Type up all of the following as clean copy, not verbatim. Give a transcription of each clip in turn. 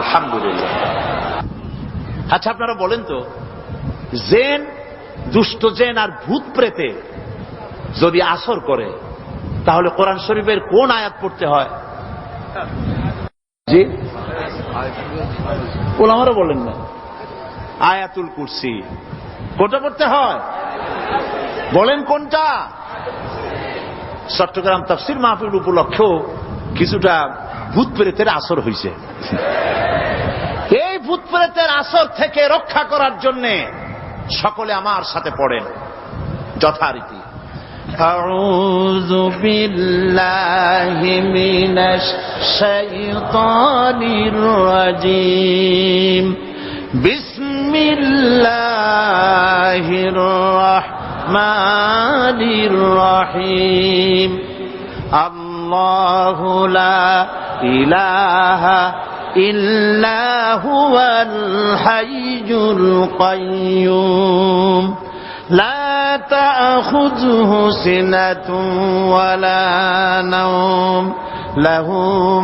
আলহামদুলিল্লাহ। আচ্ছা, আপনারা বলেন তো, জেন, দুষ্ট জেন আর ভূত প্রেতে যদি আসর করে, তাহলে কোরআন শরীফের কোন আয়াত পড়তে হয়? জি, ওলামারা বলেন না, আয়াতুল কুরসি। কোনটা পড়তে হয়? বলেন কোনটা? চট্টগ্রাম তাফসীর মাহফিল উপলক্ষেও কিছুটা ভূত প্রেতের আসর হয়েছে। এই ভূত প্রেতের আসর থেকে রক্ষা করার জন্য সকলে আমার সাথে পড়েন যথারীতি। আউযু বিল্লাহি মিনাশ শাইতানির রাজীম। বিসমিল্লাহির রাহমানির রাহিম। আল্লাহু লা ইলাহা ইল্লা হুয়াল হাইয়ুল কাইয়্যুম লা তা'খুযুহু সিনাতুন ওয়ালা নাওম লাহু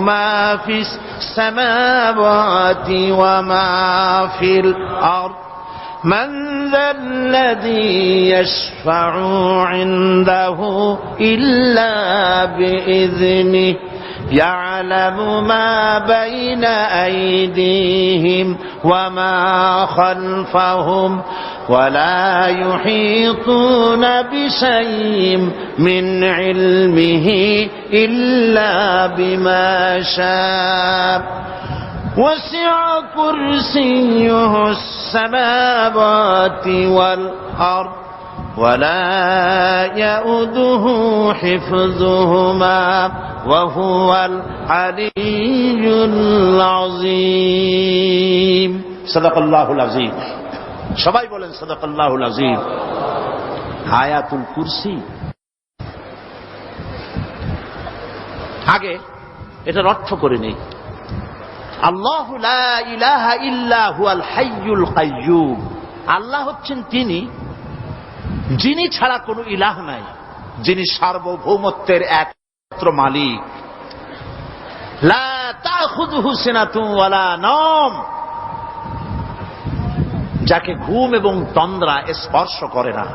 মা ফিস সামাওয়াতি ওয়া মা ফিল আরদ من ذا الذي يشفع عنده إلا بإذنه يعلم ما بين أيديهم وما خلفهم ولا يحيطون بشيء من علمه إلا بما شاء وسع كرسيه السماوات والأرض ولا يؤوده حفظهما وهو العلي العظيم সাদাকাল্লাহুল আযীম। সবাই বলেন সাদাকাল্লাহুল আযীম। আয়াতুল কুরসি, আগে এটার অর্থ করে নেই। আল্লাহু লা ইলাহা ইল্লা হুয়াল হাইয়ুল কাইয়্যুম। আল্লাহ হচ্ছেন তিনি যিনি ছাড়া কোনো ইলাহ নাই, যিনি সার্বভৌমত্বের একমাত্র মালিক। লা তাখুযুহু সিনাতুন ওয়ালা নাওম, যাকে ঘুম এবং তন্দ্রা স্পর্শ করে না।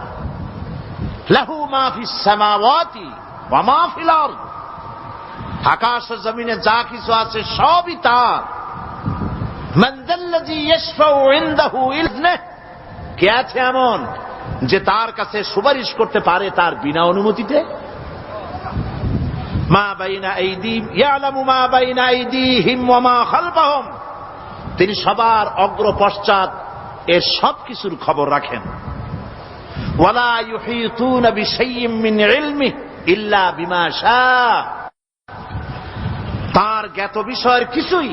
লাহু মা ফিস সামাওয়াতি ওয়া মা ফিল আরদ, আকাশ ও জমিনে যা কিছু আছে সবই তার। মান যাল্লাযী ইয়াশফাউ ইনদাহু ইযনিহি, কে আছে এমন যে তার কাছে সুপারিশ করতে পারে তার বিনা অনুমতিতে? মা বাইনা আইদিহিম ইয়ালামু মা বাইনা আইদিহিম ওয়া মা খালফাহুম, তিনি সবার অগ্র পশ্চাৎ এর সবকিছুর খবর রাখেন। ওয়ালা ইউহিতুনা বিশাইইম মিন ইলমিহি ইল্লা বিমা শাআ, তার জ্ঞাত বিষয়ের কিছুই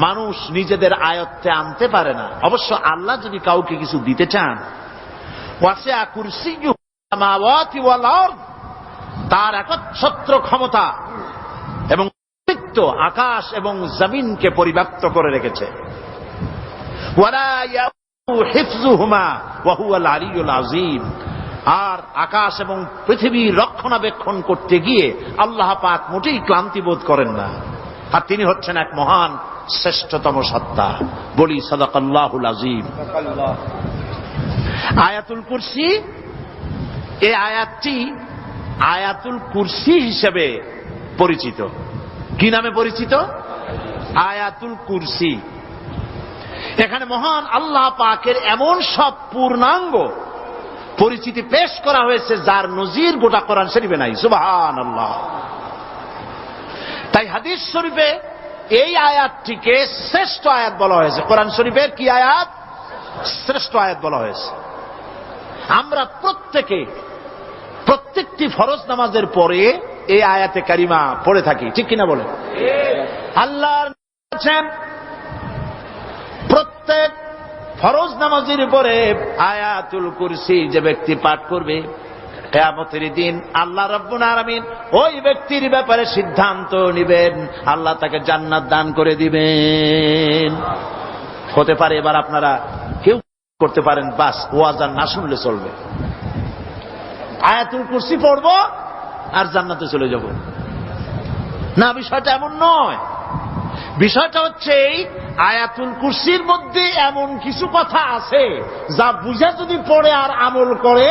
মানুষ নিজেদের আয়ত্তে আনতে পারে না। অবশ্য আল্লাহ যদি কাউকে কিছু দিতে চান, ওয়াসিআ কুরসিয়্যুহু সামাওয়াতি ওয়াল আরদ, তার একচ্ছত্র ক্ষমতা এবং কর্তৃত্ব আকাশ এবং জমিনকে পরিব্যাপ্ত করে রেখেছে। ওয়ালা ইয়াউদুহু হিফযুহুমা ওয়া হুয়াল আলিয়্যুল আযীম, আর আকাশ এবং পৃথিবীর রক্ষণাবেক্ষণ করতে গিয়ে আল্লাহ পাক মোটেই ক্লান্তি বোধ করেন না। আর তিনি হচ্ছেন এক মহান শ্রেষ্ঠতম সত্তা। বলি সাদাকাল্লাহুল আযীম। আয়াতুল কুরসি, এই আয়াতটি আয়াতুল কুরসি হিসেবে পরিচিত। কি নামে পরিচিত? আয়াতুল কুরসি। এখানে মহান আল্লাহ পাকের এমন সব পূর্ণাঙ্গ পরিচিতি পেশ করা হয়েছে যার নজির গোটা কোরআন শরীফে নাই। সুবহানাল্লাহ। তাই হাদিস শরীফে এই আয়াতটিকে শ্রেষ্ঠ আয়াত বলা হয়েছে। কোরআন শরীফের কি আয়াত? শ্রেষ্ঠ আয়াত বলা হয়েছে। আমরা প্রত্যেকটি ফরজ নামাজের পরে এই আয়াতে কারিমা পড়ে থাকি, ঠিক কিনা বলেন? আল্লাহ প্রত্যেক ফরজ নামাজের পরে আয়াতুল কুরসি যে ব্যক্তি পাঠ করবে, কিয়ামতের দিন আল্লাহ রাব্বুল আলামিন ওই ব্যক্তির ব্যাপারে সিদ্ধান্ত নেবেন, আল্লাহ তাকে জান্নাত দান করে দিবেন। হতে পারে এবার আপনারা কেউ করতে পারেন, বাস ওয়াজ আর না শুনলে চলবে, আয়াতুল কুরসি পড়বো আর জান্নাতে চলে যাব। না, বিষয়টা এমন নয়। বিষয়টা হচ্ছে এই আয়াতুল কুরসির মধ্যে এমন কিছু কথা আছে যা বুঝা যদি পড়ে আর আমল করে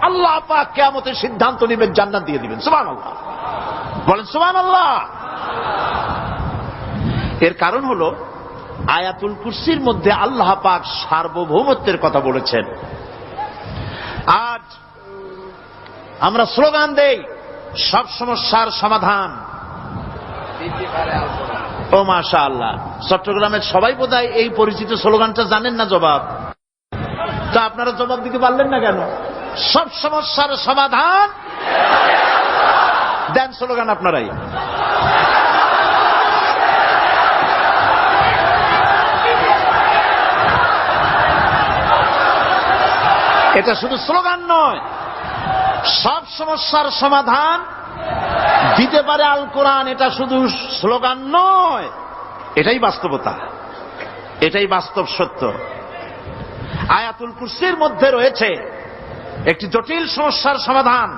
আল্লাহ পাক কিয়ামতের সিদ্ধান্ত নেবেন, জান্নাত দিয়ে দিবেন। সুবহানাল্লাহ, বলেন সুবহানাল্লাহ। এর কারণ হলো আয়াতুল কুরসির মধ্যে আল্লাহ পাক সার্বভৌমত্বের কথা বলেছেন। আজ আমরা স্লোগান দেই সব সমস্যার সমাধান। ও মাশাআল্লাহ, চট্টগ্রামের সবাই বোধহয় এই পরিচিত স্লোগানটা জানেন না। জবাব তো আপনারা জবাব দিতে পারলেন না কেন? সব সমস্যার সমাধান দেন স্লোগান আপনারাই। এটা শুধু স্লোগান নয়, সব সমস্যার সমাধান দিতে পারে আল কোরআন। এটা শুধু স্লোগান নয়, এটাই বাস্তবতা, এটাই বাস্তব সত্য। আয়াতুল কুরসির মধ্যে রয়েছে একটি জটিল সমস্যার সমাধান,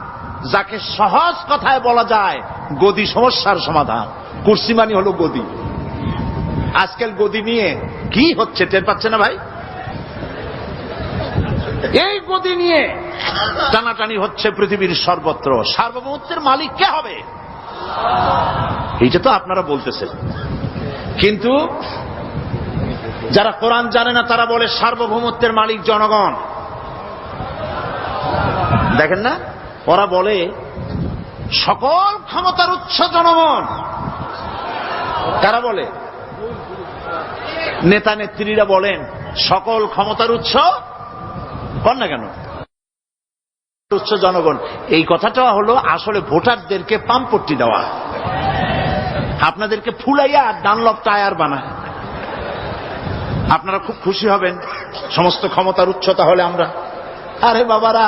যাকে সহজ কথায় বলা যায় গদি সমস্যার সমাধান। কুরসি মানে হলো গদি। আজকাল গদি নিয়ে কি হচ্ছে টের পাচ্ছে না ভাই? এই গদি নিয়ে টানাটানি হচ্ছে পৃথিবীর সর্বত্র। সার্বভৌমত্বের মালিক কে হবে? এইটা তো আপনারা বলতেছেন, কিন্তু যারা কোরআন জানে না তারা বলে সার্বভৌমত্বের মালিক জনগণ। দেখেন না, ওরা বলে সকল ক্ষমতার উৎস জনগণ। কারা বলে? নেতা নেত্রীরা বলেন সকল ক্ষমতার উৎস। কর না কেন? উৎস জনগণ। এই কথাটা হলো আসলে ভোটারদেরকে পাম্পট্টি দেওয়া, আপনাদেরকে ফুলাইয়া ডানলপ টায়ার বানায়। আপনারা খুব খুশি হবেন সমস্ত ক্ষমতার উৎস তাহলে আমরা। আরে বাবারা,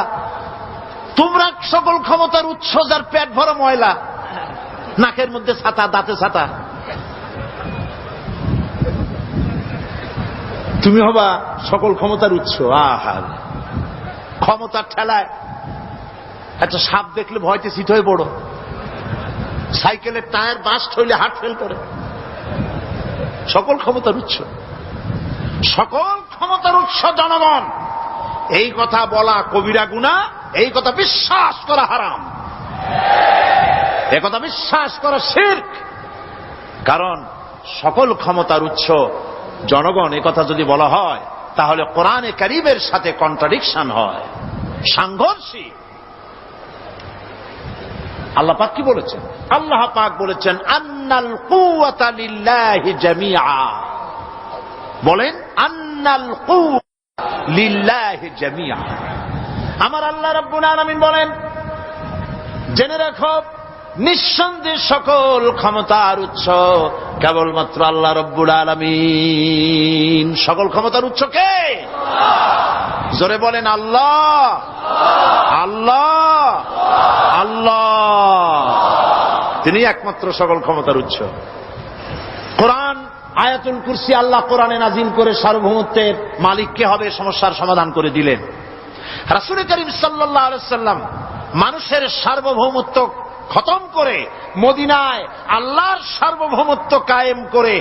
তোমরা সকল ক্ষমতার উৎস যার পেট ভরা ময়লা, নাকের মধ্যে ছাতা, দাঁতে ছাতা, তুমি হবা সকল ক্ষমতার উৎস। আহা, ক্ষমতার ঠেলায় একটা সাপ দেখলে ভয়তে সিট হয়ে পড়ো, সাইকেলের টায়ার বাস্ট হইলে হার্ট ফেল করে। সকল ক্ষমতার উৎস, সকল ক্ষমতার উৎস জনগণ। এই কথা বলা কবিরা গুনাহ, এই কথা বিশ্বাস করা হারাম, এই কথা বিশ্বাস করা শিরক। কারণ সকল ক্ষমতার উৎস জনগণ এই কথা যদি বলা হয় তাহলে কোরআনে কারীমের সাথে কন্ট্রাডিকশন হয়, সাংঘর্ষিক। আল্লাহ পাক কি বলেছেন? আল্লাহ পাক বলেছেন আন্নাল কুওয়াতা লিল্লাহি জামিআ। বলেন আন্নাল কুওয়াতা লিল্লাহি জামিআ। আমার আল্লাহ রাব্বুল আলামিন বলেন, জেনে রাখো নিঃসন্দেহে সকল ক্ষমতার উৎস কেবলমাত্র আল্লাহ রাব্বুল আলামিন। সকল ক্ষমতার উৎস কে? জোরে বলেন আল্লাহ, আল্লাহ, আল্লাহ। তিনি একমাত্র সকল ক্ষমতার উৎস। কোরআন আয়াতুল কুরসি আল্লাহ কোরআনে নাজিল করে সার্বভৌমত্বের মালিক কে হবে সমস্যার সমাধান করে দিলেন। রাসূল করিম সাল্লাল্লাহু আলাইহি ওয়াসাল্লাম মানুষের সার্বভৌমত্ব খতম করে মদিনায় আল্লাহর সার্বভৌমত্ব কায়েম করে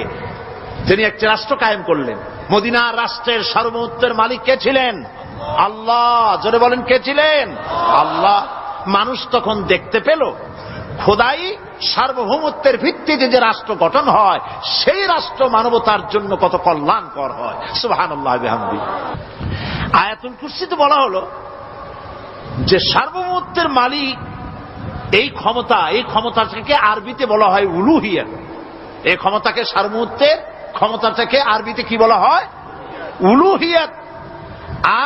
তিনি একটি রাষ্ট্র কায়েম করলেন। মদিনার রাষ্ট্রের সার্বভৌমত্বের মালিক কে ছিলেন? আল্লাহ। জোরে বলেন কে ছিলেন? আল্লাহ। মানুষ তখন দেখতে পেল খোদাই সার্বভৌমত্বের ভিত্তিতে যে রাষ্ট্র গঠন হয় সেই রাষ্ট্র মানবতার জন্য কত কল্যাণকর হয়। সুবহানাল্লাহ বিহামদিহি। আয়াতুল কুরসিতে বলা হলো যে সার্বভৌমত্বের মালিক এই ক্ষমতা, এই ক্ষমতাটাকে আরবিতে বলা হয় উলুহিয়ত। এই ক্ষমতাকে সার্বভৌমত্বের ক্ষমতাটাকে আরবিতে কি বলা হয়? উলুহিয়ত।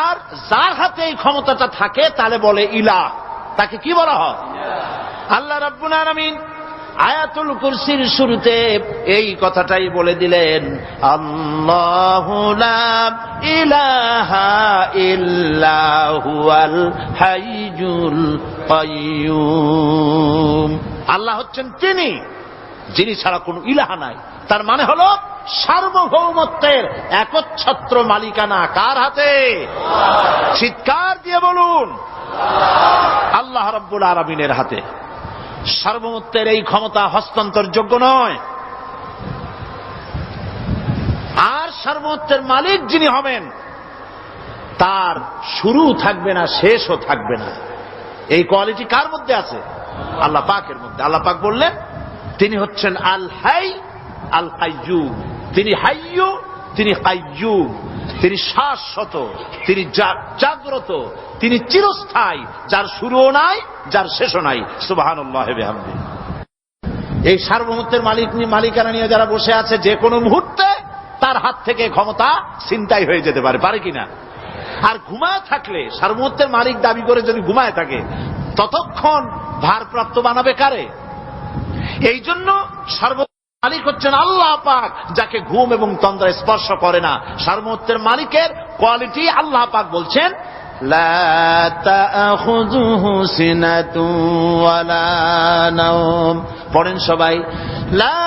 আর যার হাতে এই ক্ষমতাটা থাকে তাহলে বলে ইলাহ, তাকে কি বলা হয়? আল্লাহ রাব্বুল আলামিন আয়াতুল কুরসির শুরুতে এই কথাটাই বলে দিলেন, আল্লাহু লা ইলাহা ইল্লা হুয়াল হাইয়ুল কাইয়্যুম। আল্লাহ হচ্ছেন তিনি যিনি ছাড়া কোনো ইলাহা নাই। তার মানে হলো সার্বভৌমত্বের একচ্ছত্র মালিকানা কার হাতে? চিৎকার দিয়ে বলুন, আল্লাহ রাব্বুল আলামিনের হাতে। সার্বভৌমত্বের এই ক্ষমতা হস্তান্তরযোগ্য নয়। আর সার্বভৌমত্বের মালিক যিনি হবেন তার শুরু থাকবে না, শেষও থাকবে না। এই কোয়ালিটি কার মধ্যে আছে? আল্লাহ পাকের মধ্যে। আল্লাহ পাক বললেন তিনি হচ্ছেন আল হাই আল কাইয়ুম। তিনি হাইয়্যু, তিনি কাইয়ুম, তিনি শাশ্বত, তিনি জাগ্রত, তিনি চিরস্থায়ী, যার শুরুও নাই, যার শেষও নাই। সুবহানাল্লাহি ওয়া বিহামদিহি। এই সার্বভৌমত্বের মালিকানা নিয়ে যারা বসে আছে, যে কোনো মুহূর্তে তার হাত থেকে ক্ষমতা ছিনতাই হয়ে যেতে পারে, পারে কিনা? আর ঘুমায় থাকলে, সার্বভৌমত্বের মালিক দাবি করে যদি ঘুমায় থাকে, ততক্ষণ ভারপ্রাপ্ত বানাবে কারে? এই জন্য সার্বভৌমত্বের মালিক হচ্ছেন আল্লাহ পাক, যাকে ঘুম এবং তন্দ্রা স্পর্শ করে না। সার্বভৌমত্বের মালিকের কোয়ালিটি আল্লাহ পাক বলছেন লা তাখুযুহু সিনাতুন ওয়ালা নাওম। পড়েন সবাই, লা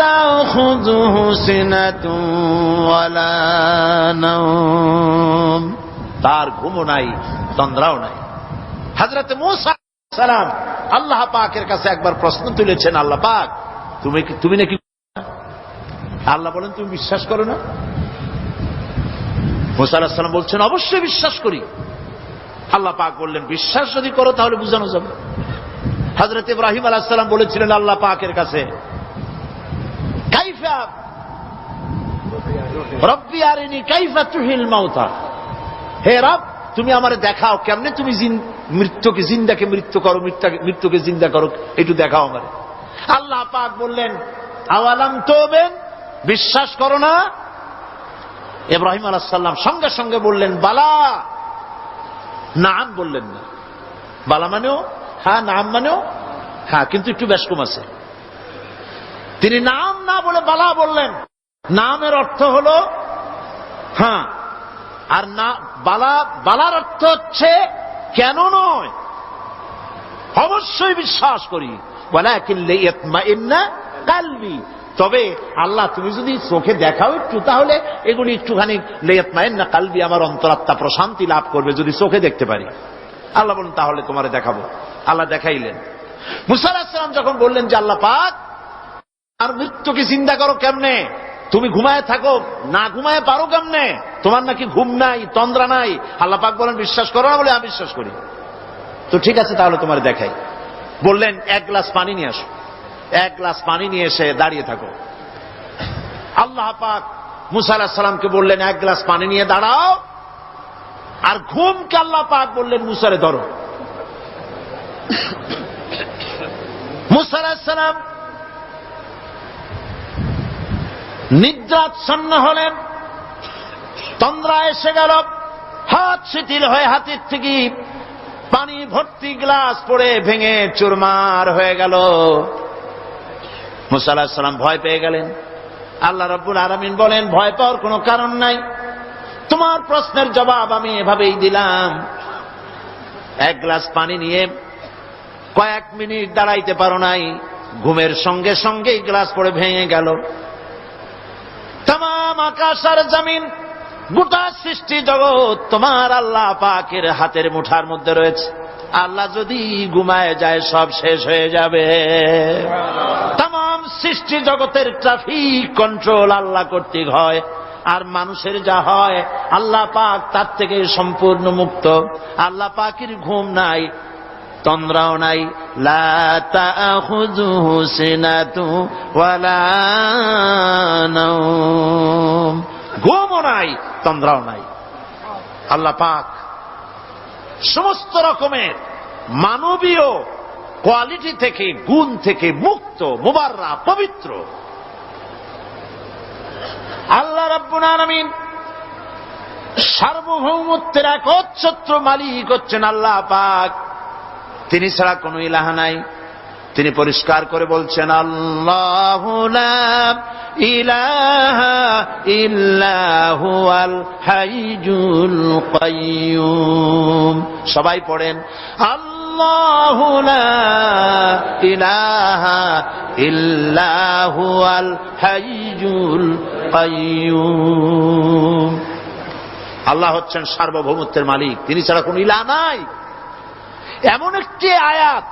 তাখুযুহু সিনাতুন ওয়ালা নাওম। তার ঘুমও নাই, তন্দ্রাও নাই। হযরত মূসা আলাইহিস সালাম আল্লাহ পাকের কাছে একবার প্রশ্ন তুলেছেন, আল্লাহ পাক তুমি নাকি? আল্লাহ বলেন তুমি বিশ্বাস করো না? মূসা আলাইহিস সালাম বলছেন অবশ্যই বিশ্বাস করি। আল্লাহ পাক বললেন বিশ্বাস যদি করো তাহলে বুঝানো যাবে। হযরত ইব্রাহিম আলাইহিস সালাম বলেছিলেন আল্লাহ পাকের কাছে, কাইফা রব্বি আরিনি কাইফা তুহিল মাউতা, হে রব তুমি আমারে দেখাও কেমনে তুমি মৃত্যুকে জিন্দাকে মৃত্যু করো, মৃত্যুকে জিন্দা করো, একটু দেখাও আমারে। আল্লাহ পাক বললেন আওয়ালাম তুমিন, বিশ্বাস করো না? ইব্রাহিম আলাইহিস সালাম সঙ্গে সঙ্গে বললেন বালা। নাম বললেন না। বালা মানেও হ্যাঁ, নাম মানেও হ্যাঁ, কিন্তু একটু বেশ কম আছে। তিনি নাম না বলে বালা বললেন। নামের অর্থ হলো হ্যাঁ, আর না বালার অর্থ হচ্ছে কেন নয়, অবশ্যই বিশ্বাস করি। ওয়ালাকিন লিয়াতমাইন্না কালবি, তবে আল্লাহ তুমি যদি চোখে দেখাও একটু, তাহলে এগুলি একটুখানি লিয়াতমাইন্না কালবি, আমার অন্তরাত্মা প্রশান্তি লাভ করবে যদি চোখে দেখতে পারি। আল্লাহ বলেন তাহলে তোমারে দেখাবো। আল্লাহ দেখাইলেন। মুসা আলাইহিস সালাম যখন বললেন যে আল্লাহ পাক আর মৃত্যুকে চিন্তা করো কেমনে, তুমি ঘুমায় থাকো, না ঘুমায় পারো কেমনে, তোমার নাকি ঘুম নাই, তন্দ্রা নাই। আল্লাহ পাক বলেন বিশ্বাস করো না? বলে আমি বিশ্বাস করি। তো ঠিক আছে তাহলে তোমার দেখাই। বললেন এক গ্লাস পানি নিয়ে আসো। এক গ্লাস পানি নিয়ে এসে দাঁড়িয়ে থাকো। আল্লাহ পাক মুসা আলাইহিস সালামকে বললেন এক গ্লাস পানি নিয়ে দাঁড়াও, আর ঘুমকে আল্লাহ পাক বললেন মুসারে ধরো। মুসা আলাইহিস সালাম নিদ্রাচ্ছন্ন হলেন, তন্দ্রা এসে গেল, হাত শিথিল হয়ে হাতের থেকে পানি ভর্তি গ্লাস পড়ে ভেঙে চুরমার হয়ে গেল। মুসা আলাইহিস সালাম ভয় পেয়ে গেলেন। আল্লাহ রাব্বুল আলামিন বলেন ভয় পাওয়ার কোনো কারণ নাই, তোমার প্রশ্নের জবাব আমি এভাবেই দিলাম। এক গ্লাস পানি নিয়ে কয়েক মিনিট দাঁড়াইতে পারো নাই, ঘুমের সঙ্গে সঙ্গেই গ্লাস পড়ে ভেঙে গেল। তামাম আকাশ আর জমিন, গোটা সৃষ্টি জগৎ তোমার আল্লাহ পাকের হাতের মুঠার মধ্যে রয়েছে। আল্লাহ যদি ঘুমায় যায় সব শেষ হয়ে যাবে। তামাম সৃষ্টি জগতের ট্রাফিক কন্ট্রোল আল্লাহ কর্তৃক হয়, আর মানুষের যা হয় আল্লাহ পাক তার থেকে সম্পূর্ণ মুক্ত। আল্লাহ পাকের ঘুম নাই, তন্দ্রাও নাই। লা তাখুযুহু সিনাতু ওয়ালা নাওম, ঘুমও নাই, তন্দ্রাও নাই। আল্লাহ পাক সমস্ত রকমের মানবীয় কোয়ালিটি থেকে, গুণ থেকে মুক্ত, মুবাররা, পবিত্র। আল্লাহ রাব্বুল আলামিন সার্বভৌমত্বের একচ্ছত্র মালিক হচ্ছেন আল্লাহ পাক। তিনি ছাড়া কোনো ইলাহ নাই। তিনি পরিষ্কার করে বলছেন আল্লাহু লা ইলাহা ইল্লা হুয়াল হাইয়ুল কাইয়ুম। সবাই পড়েন আল্লাহু লা ইলাহা ইল্লা হুয়াল হাইয়ুল কাইয়ুম। আল্লাহ হচ্ছেন সার্বভৌমত্বের মালিক, তিনি ছাড়া কোনো ইলাহ নাই। এমন একটি আয়াত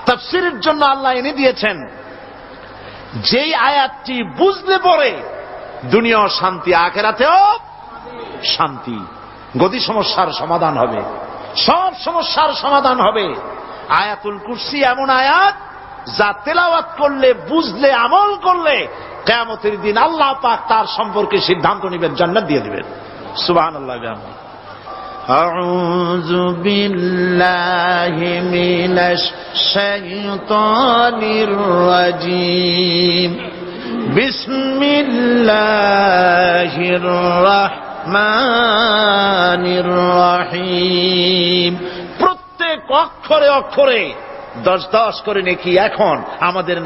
তাফসীরের জন্য আল্লাহ এনে দিয়েছেন, যেই আয়াতটি বুঝলে পরে দুনিয়াও শান্তি, আখিরাতেও শান্তি। গদি সমস্যার সমাধান হবে, সব সমস্যার সমাধান হবে। আয়াতুল কুরসি এমন আয়াত যা তেলাওয়াত করলে, বুঝলে, আমল করলে কিয়ামতের দিন আল্লাহ পাক তার সম্পর্কে সিদ্ধান্ত নেবেন, জান্নাত দিয়ে দিবেন। সুবহানাল্লাহ। আউযু বিল্লাহি মিনাশ শাইতানির রাজীম। বিসমিল্লাহির রাহমানির রাহিম। প্রত্যেক অক্ষরে অক্ষরে 10-10 করে নেকি এখন আমাদের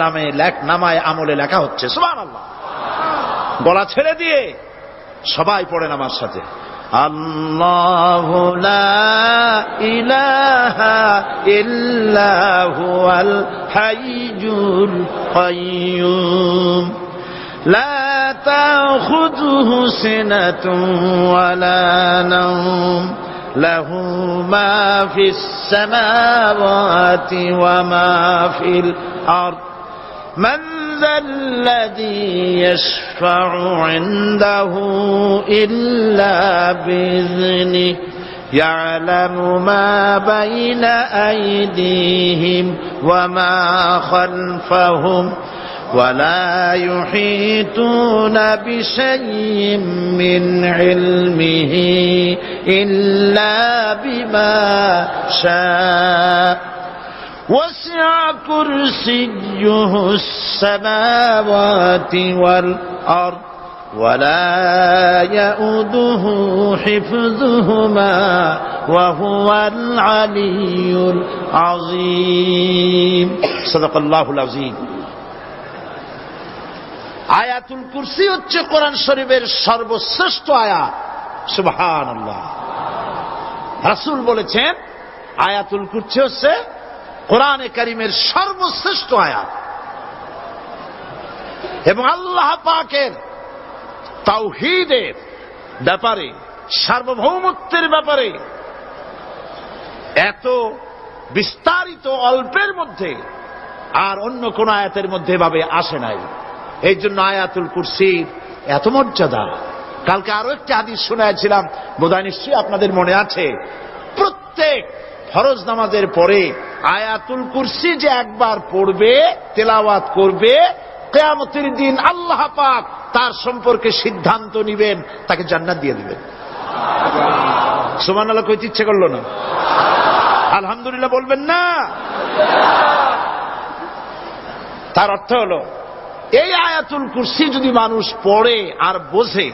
নামায় আমলে লেখা হচ্ছে। সুবহানাল্লাহ। গলা ছেড়ে দিয়ে সবাই পড়েন আমার সাথে, আল্লাহু লা ইলাহা ইল্লা হুয়াল হাইয়ুল কাইয়্যুম লা তাখুযুহু সিনাতুন ওয়ালা নাওম লাহু মা ফিস সামাওয়াতি ওয়া মা ফিল আরদ মান যাল্লাযী ইয়াশফা'ু 'ইনদাহু ইল্লা বিইذনিহি ইয়া'লামু মা বাইনা আইদিহিম ওয়া মা খালফাহুম ولا يحيطون بشيء من علمه إلا بما شاء وسع كرسيه السماوات والأرض ولا يؤوده حفظهما وهو العلي العظيم صدق الله العظيم। আয়াতুল কুরসি হচ্ছে কোরআন শরীফের সর্বশ্রেষ্ঠ আয়াত। সুবহানাল্লাহ। রাসূল বলেছেন আয়াতুল কুরসি হচ্ছে কোরআনে কারীমের সর্বশ্রেষ্ঠ আয়াত, এবং আল্লাহ পাকের তাওহীদের ব্যাপারে, সার্বভৌমত্বের ব্যাপারে এত বিস্তারিত অল্পের মধ্যে আর অন্য কোন আয়াতের মধ্যে ভাবে আসে নাই। এই জন্য আয়াতুল কুরসির এত মর্যাদা। কালকে আরো একটি হাদিস শোনাইছিলাম, বোধহয় নিশ্চয়ই আপনাদের মনে আছে। প্রত্যেক ফরজ নামাজের পরে আয়াতুল কুরসি যে একবার পড়বে, তেলাওয়াত করবে, কিয়ামতের দিন আল্লাহ পাক তার সম্পর্কে সিদ্ধান্ত নেবেন, তাকে জান্নাত দিয়ে দিবেন। সুবহানাল্লাহ কইতে ইচ্ছে করলো না? আলহামদুলিল্লাহ বলবেন না? তার অর্থ হলো এই আয়াতুল কুরসি যদি মানুষ পড়ে আর বোঝে,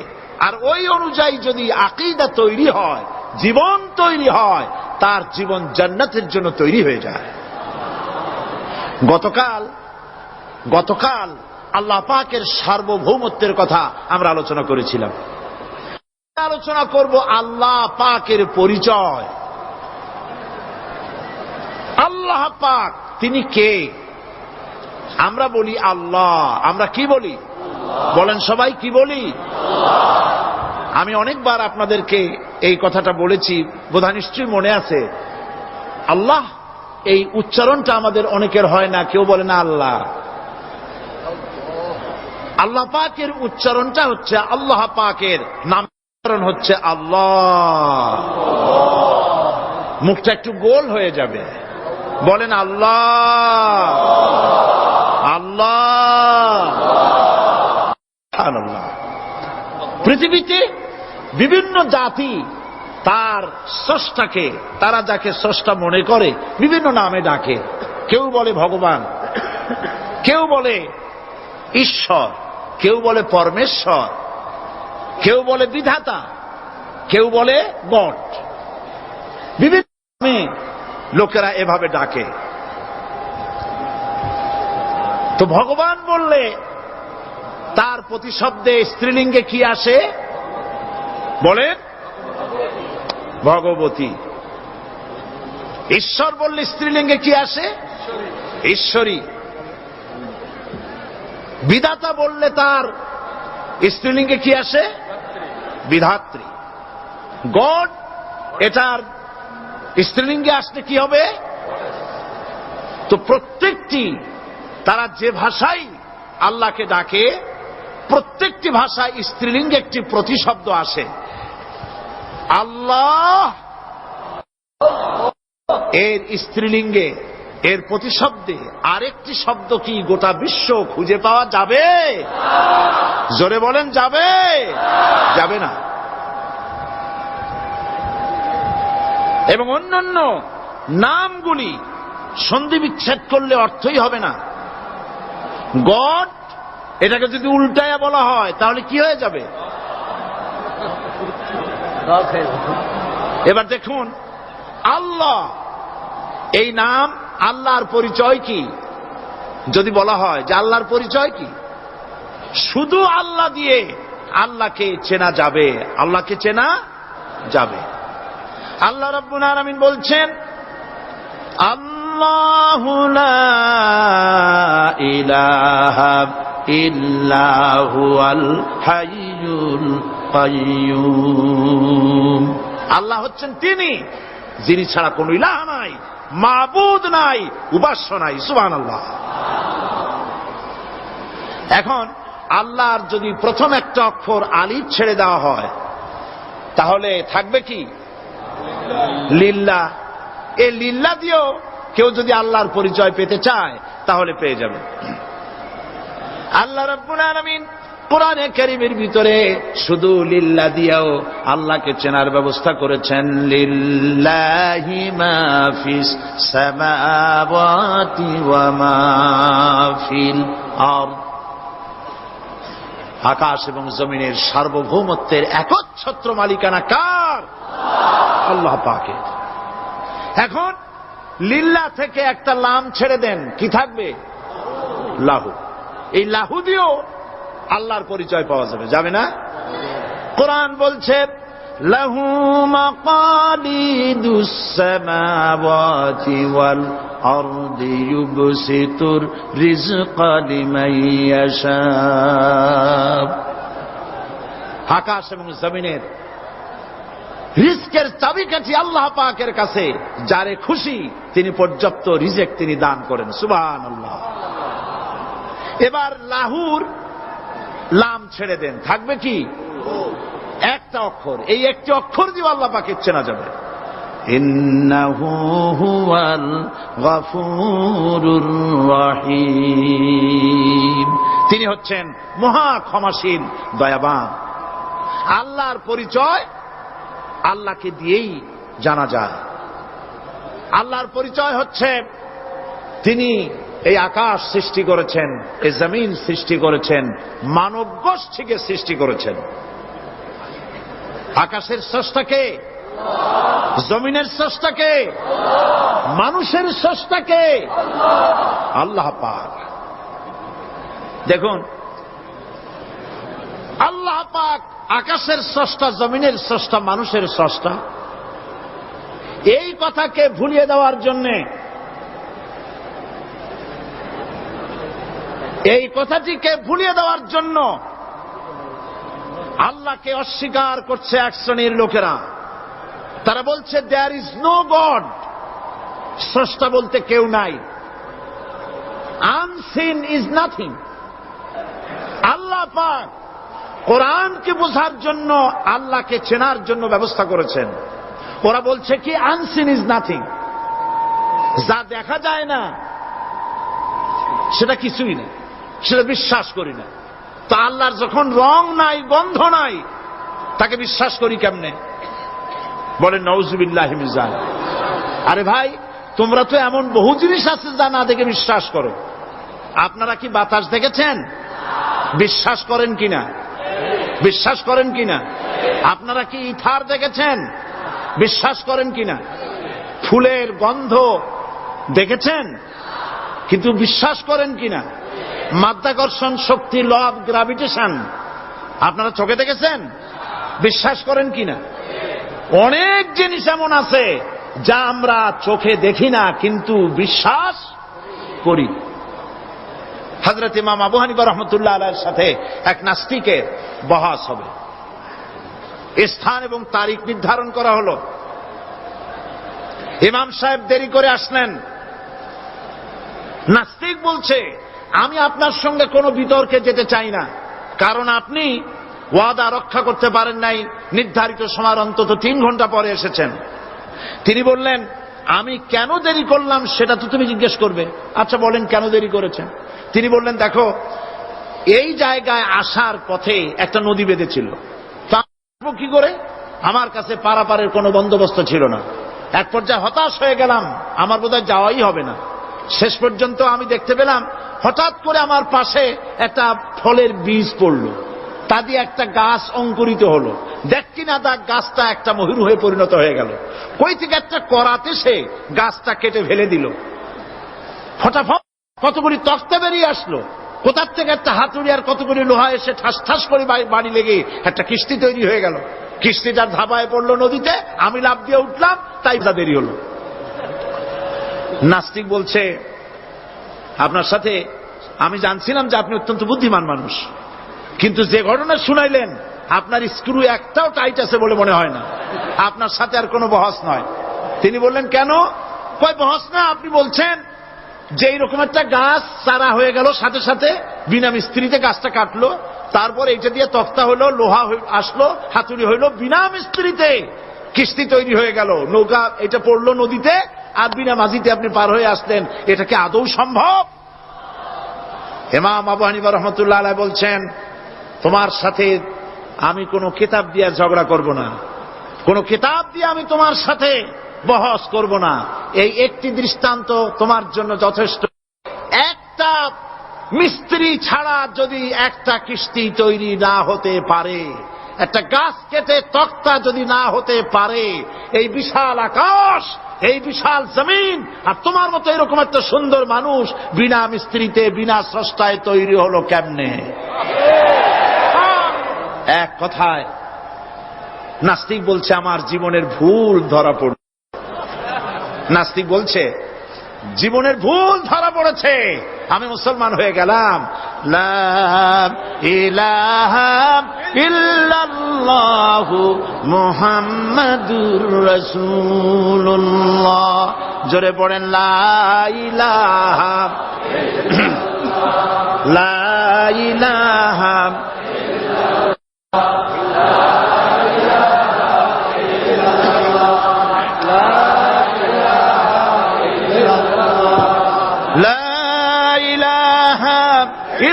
আর ওই অনুযায়ী যদি আকীদা তৈরি হয়, জীবন তৈরি হয়, তার জীবন জান্নাতের জন্য তৈরি হয়ে যায়। গতকাল আল্লাহ পাকের সার্বভৌমত্বের কথা আমরা আলোচনা করেছিলাম। আলোচনা করব আল্লাহ পাকের পরিচয়। আল্লাহ পাক তিনি কে? আমরা বলি আল্লাহ। আমরা কি বলি? বলেন সবাই, কি বলি? আমি অনেকবার আপনাদেরকে এই কথাটা বলেছি, বোধহয় নিশ্চয়ই মনে আছে। আল্লাহ এই উচ্চারণটা আমাদের অনেকের হয় না, কেউ বলে না আল্লাহ। আল্লাহ পাকের উচ্চারণটা হচ্ছে, আল্লাহ পাকের নাম উচ্চারণ হচ্ছে আল্লাহ। মুখটা একটু গোল হয়ে যাবে, বলেন আল্লাহ আল্লাহ আল্লাহ। পৃথিবীতে বিভিন্ন জাতি তার স্রষ্টাকে, তারা যাকে স্রষ্টা মনে করে, বিভিন্ন নামে ডাকে। কেউ বলে ভগবান, কেউ বলে ঈশ্বর, কেউ বলে পরমেশ্বর, কেউ বলে বিধাতা, কেউ বলে গড। বিভিন্ন নামে লোকেরা এভাবে ডাকে। তো ভগবান বললে তার প্রতিশব্দে স্ত্রীলিঙ্গে কি আসে? বলেন ভগবতী। ঈশ্বর বললে স্ত্রীলিঙ্গে কি আসে? ঈশ্বরী। বিধাতা বললে তার স্ত্রীলিঙ্গে কি আসে? বিধাত্রী। গড, এটার স্ত্রীলিঙ্গে আসলে কি হবে? তো প্রত্যেকটি তারা যে ভাষায় আল্লাহকে ডাকে, প্রত্যেকটি ভাষায় স্ত্রীলিঙ্গে একটি প্রতিশব্দ আসে। আল্লাহ এর স্ত্রীলিঙ্গে, এর প্রতিশব্দে আরেকটি শব্দ কি গোটা বিশ্ব খুঁজে পাওয়া যাবে? জোরে বলেন, যাবে? যাবে না। এবং অন্যান্য নামগুলি সন্ধি বিচ্ছেদ করলে অর্থই হবে না। গড এটাকে যদি উল্টায়া বলা হয় তাহলে কি হয়ে যাবে? এবার দেখুন, আল্লাহ এই নাম, আল্লাহর পরিচয় কি? যদি বলা হয় যে আল্লাহর পরিচয় কি, শুধু আল্লাহ দিয়ে আল্লাহকে চেনা যাবে, আল্লাহকে চেনা যাবে। আল্লাহ রাব্বুল আলামিন বলছেন, আল্লাহু লা ইলাহা ইল্লা হুয়াল হাইয়ুল কাইয়্যুম। আল্লাহ হচ্ছেন তিনি যিনি ছাড়া কোনো ইলাহ নাই, মাবুদ নাই, উপাস্য নাই। সুবহানাল্লাহ। এখন আল্লাহর যদি প্রথম একটা অক্ষর আলিফ ছেড়ে দেওয়া হয় তাহলে থাকবে কি? লিল্লাহ। এই লিল্লাহ দিয়েও কেউ যদি আল্লাহর পরিচয় পেতে চায় তাহলে পেয়ে যাবে। আল্লাহ রাব্বুল আলামিন কোরআনে কারীমের ভিতরে শুধু লিল্লাহ দিয়েও আল্লাহকে চেনার ব্যবস্থা করেছেন। লিল্লাহি মা ফিস সামাওয়াতি ওয়া মা ফিল আরদ। আকাশ এবং জমিনের সার্বভৌমত্বের একচ্ছত্র মালিকানা কার? আল্লাহ পাকের। এখন লিল্লাহ থেকে একটা লাম ছেড়ে দেন, কি থাকবে? লাহু। এই লাহু দিয়েও আল্লাহর পরিচয় পাওয়া যাবে, যাবে না? কোরআন বলছে, লাহু মাকালিদুস সামাওয়াতি ওয়াল আরদি ইউবসিতুর রিজকা লিমান ইয়াশা। আকাশ এবং জমিনের রিজকের চাবিকাঠি আল্লাহ পাকের কাছে, যারে খুশি তিনি পর্যাপ্ত রিজেক তিনি দান করেন। সুবহানাল্লাহ। এবার লাহুর লাম ছেড়ে দেন, থাকবে কি? একটা অক্ষর। এই একটি অক্ষর দিয়ে আল্লাহ পাকের চেনা যাবে। ইন্নাহু হুয়াল গফুরুর রহিম। তিনি হচ্ছেন মহা ক্ষমাশীল, দয়াবান। আল্লাহর পরিচয় আল্লাহকে দিয়েই জানা যায়। আল্লাহর পরিচয় হচ্ছে তিনি এই আকাশ সৃষ্টি করেছেন, এই জমিন সৃষ্টি করেছেন, মানব গোষ্ঠীকে সৃষ্টি করেছেন। আকাশের স্রষ্টাকে, জমিনের স্রষ্টাকে, মানুষের স্রষ্টাকে আল্লাহ পাক। দেখুন, আল্লাহ পাক আকাশের স্রষ্টা, জমিনের স্রষ্টা, মানুষের স্রষ্টা। এই কথাকে ভুলিয়ে দেওয়ার জন্যে, এই কথাটিকে ভুলিয়ে দেওয়ার জন্য আল্লাহকে অস্বীকার করছে এক শ্রেণীর লোকেরা। তারা বলছে দেয়ার ইজ নো গড, স্রষ্টা বলতে কেউ নাই, আনসিন ইজ নাথিং। আল্লাহ পাক কোরআনকে বোঝার জন্য, আল্লাহকে চেনার জন্য ব্যবস্থা করেছেন। ওরা বলছে কি আনসিন ইজ নাথিং, যা দেখা যায় না সেটা কিছুই না, সেটা বিশ্বাস করি না। তো আল্লাহর যখন রং নাই, গন্ধ নাই, তাকে বিশ্বাস করি কেমনে? বলেন নাউজুবিল্লাহি মিন যালিক। আরে ভাই, তোমরা তো এমন বহু জিনিস আছে যা না দেখে বিশ্বাস করো। আপনারা কি বাতাস দেখেছেন? বিশ্বাস করেন কিনা? বিশ্বাস করেন কিনা? আপনারা কি ইথার দেখেছেন? বিশ্বাস করেন কিনা? ফুলের গন্ধ দেখেছেন কিন্তু বিশ্বাস করেন কিনা? মাধ্যাকর্ষণ শক্তি, ল অফ গ্রাভিটেশন আপনারা চোখে দেখেছেন? বিশ্বাস করেন কিনা? অনেক জিনিস এমন আছে যা আমরা চোখে দেখি না কিন্তু বিশ্বাস করি। হযরত ইমাম আবু হানিফা রাহমাতুল্লাহ আলাইহির সাথে এক নাস্তিকের বহাস হবে। স্থান এবং তারিখ নির্ধারণ করা হলো। ইমাম সাহেব দেরি করে আসলেন। নাস্তিক বলছে, আমি আপনার সঙ্গে কোনো বিতর্কে যেতে চাই না, কারণ আপনি ওয়াদা রক্ষা করতে পারেন নাই, নির্ধারিত সময়ের অন্তত 3 ঘন্টা পরে এসেছেন। তিনি বললেন, আমি কেন দেরি করলাম সেটা তো তুমি জিজ্ঞেস করবে। আচ্ছা বলেন কেন দেরি করেছেন? তিনি বললেন, দেখো এই জায়গায় আসার পথে একটা নদী বেঁধেছিল, তা কি করে, আমার কাছে পারাপারের কোনো বন্দোবস্ত ছিল না। এক পর্যায়ে হতাশ হয়ে গেলাম, আমার বোধহয় যাওয়াই হবে না। শেষ পর্যন্ত আমি দেখতে পেলাম হঠাৎ করে আমার পাশে একটা ফলের বীজ পড়ল, তা দিয়ে একটা গাছ অঙ্কুরিত হলো। দেখছি না তা গাছটা একটা ময়ূর হয়ে পরিণত হয়ে গেল। কই থেকে একটা করাতে সে গাছটা কেটে ফেলে দিল। ফটাফট কতগুলি তক্তা বেরিয়ে আসলো, কোথার থেকে একটা হাতুড়ি আর কতগুলি লোহা এসে ঠাস ঠাস করে বাড়ি লেগে একটা কিস্তি তৈরি হয়ে গেল। কিস্তিটার ধাবায় পড়লো নদীতে, আমি লাফ দিয়ে উঠলাম, তাই দেরি হলো। নাস্তিক বলছে, আপনার সাথে আমি জানছিলাম যে আপনি অত্যন্ত বুদ্ধিমান মানুষ, কিন্তু যে ঘটনা শুনাইলেন আপনার স্ক্রু একটাও টাইট আছে বলে মনে হয় না, আপনার সাথে আর কোনো বহস নয়। তিনি বললেন, কেন? কয় বহস না, আপনি বলছেন যে এইরকম একটা গাছ চারা হয়ে গেল, সাথে সাথে বিনা মিস্ত্রিতে গাছটা কাটলো, তারপর এটা দিয়ে তক্তা হলো, লোহা আসলো, হাতুড়ি হইলো, বিনা মিস্ত্রিতে কিস্তি তৈরি হয়ে গেল, নৌকা এটা পড়লো নদীতে, আর বিনা মাঝিতে আপনি পার হয়ে আসলেন। এটা কি আদৌ সম্ভব? ইমাম আবু হানিফা রাহমাতুল্লাহ আলাইহি বলছেন, তোমার সাথে আমি কোনো কিতাব দিয়ে ঝগড়া করব না, কোন কিতাব দিয়ে আমি তোমার সাথে বহস করব না। এই একটি দৃষ্টান্ত তোমার জন্য যথেষ্ট। একটা মিস্ত্রি ছাড়া যদি একটা কিস্তি তৈরি না হতে পারে, একটা গাছ কেটে তক্তা যদি না হতে পারে, এই বিশাল আকাশ, এই বিশাল জমিন, আর তোমার মতো এরকম একটা সুন্দর মানুষ বিনা মিস্ত্রিতে বিনা স্রষ্টায় তৈরি হলো কেমনে? এক কথায় নাস্তিক বলছে, আমার জীবনের ভুল ধরা পড়ল। নাস্তিক বলছে, জীবনের ভুল ধরা পড়েছে, আমি মুসলমান হয়ে গেলাম। লা ইলাহা ইল্লাল্লাহু মুহাম্মাদুর রাসূলুল্লাহ। জোরে পড়েন, লা ইলাহা লা ইলাহা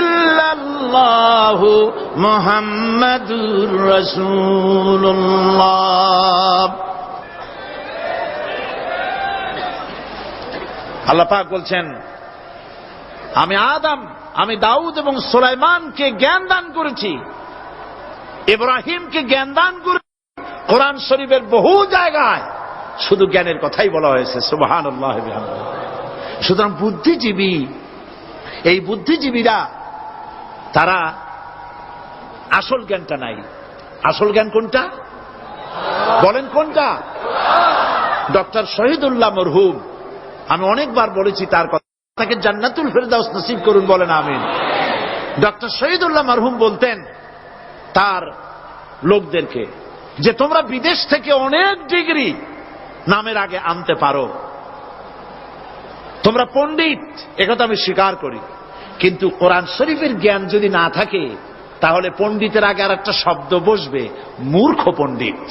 ইল্লাল্লাহু মুহাম্মাদুর রাসূলুল্লাহ। আল্লাহ পাক বলছেন, আমি আদম, আমি দাউদ এবং সুলাইমানকে জ্ঞান দান করেছি, ইব্রাহিমকে জ্ঞান দান করেছি। কোরআন শরীফের বহু জায়গায় শুধু জ্ঞানের কথাই বলা হয়েছে। সুবহানাল্লাহ। সুতরাং বুদ্ধিজীবী, এই বুদ্ধিজীবীরা তারা আসল জ্ঞানটা নাই। আসল জ্ঞান কোনটা বলেন? কোনটা? ডক্টর শহীদুল্লাহ মরহুম, আমি অনেকবার বলেছি তার কথা, তাকে জান্নাতুল ফেরদাউস নসিব করুন, বলেন আমিন। ডক্টর শহীদুল্লাহ মরহুম বলতেন তার লোকদেরকে যে তোমরা বিদেশ থেকে অনেক ডিগ্রি নামের আগে আনতে পারো, তোমরা পণ্ডিত, একথা আমি স্বীকার করি, কিন্তু কোরআন শরীফের জ্ঞান যদি না থাকে তাহলে পণ্ডিতের আগে আর একটা শব্দ বসবে, মূর্খ পণ্ডিত।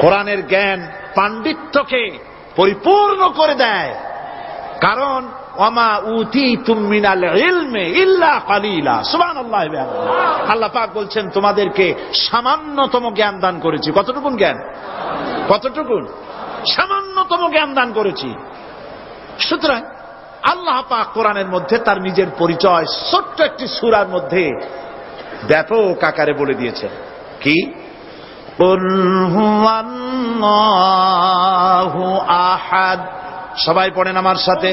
কোরআনের জ্ঞান পাণ্ডিত্যকে পরিপূর্ণ করে দেয়, কারণ ওয়ামা উতীতুম মিনাল ইলমি ইল্লা কালিলা। সুবহানাল্লাহ। আল্লাহ পাক বলছেন, তোমাদেরকে সামান্যতম জ্ঞান দান করেছি। কতটুকুন জ্ঞান? কতটুকুন? সামান্যতম জ্ঞান দান করেছি। সুতরাং আল্লাহ পাক কোরআনের মধ্যে তার নিজের পরিচয় ছোট্ট একটি সূরার মধ্যে ব্যাপক আকারে বলে দিয়েছেন। কি? কুল হুয়াল্লাহু আহাদ। সবাই পড়েন আমার সাথে,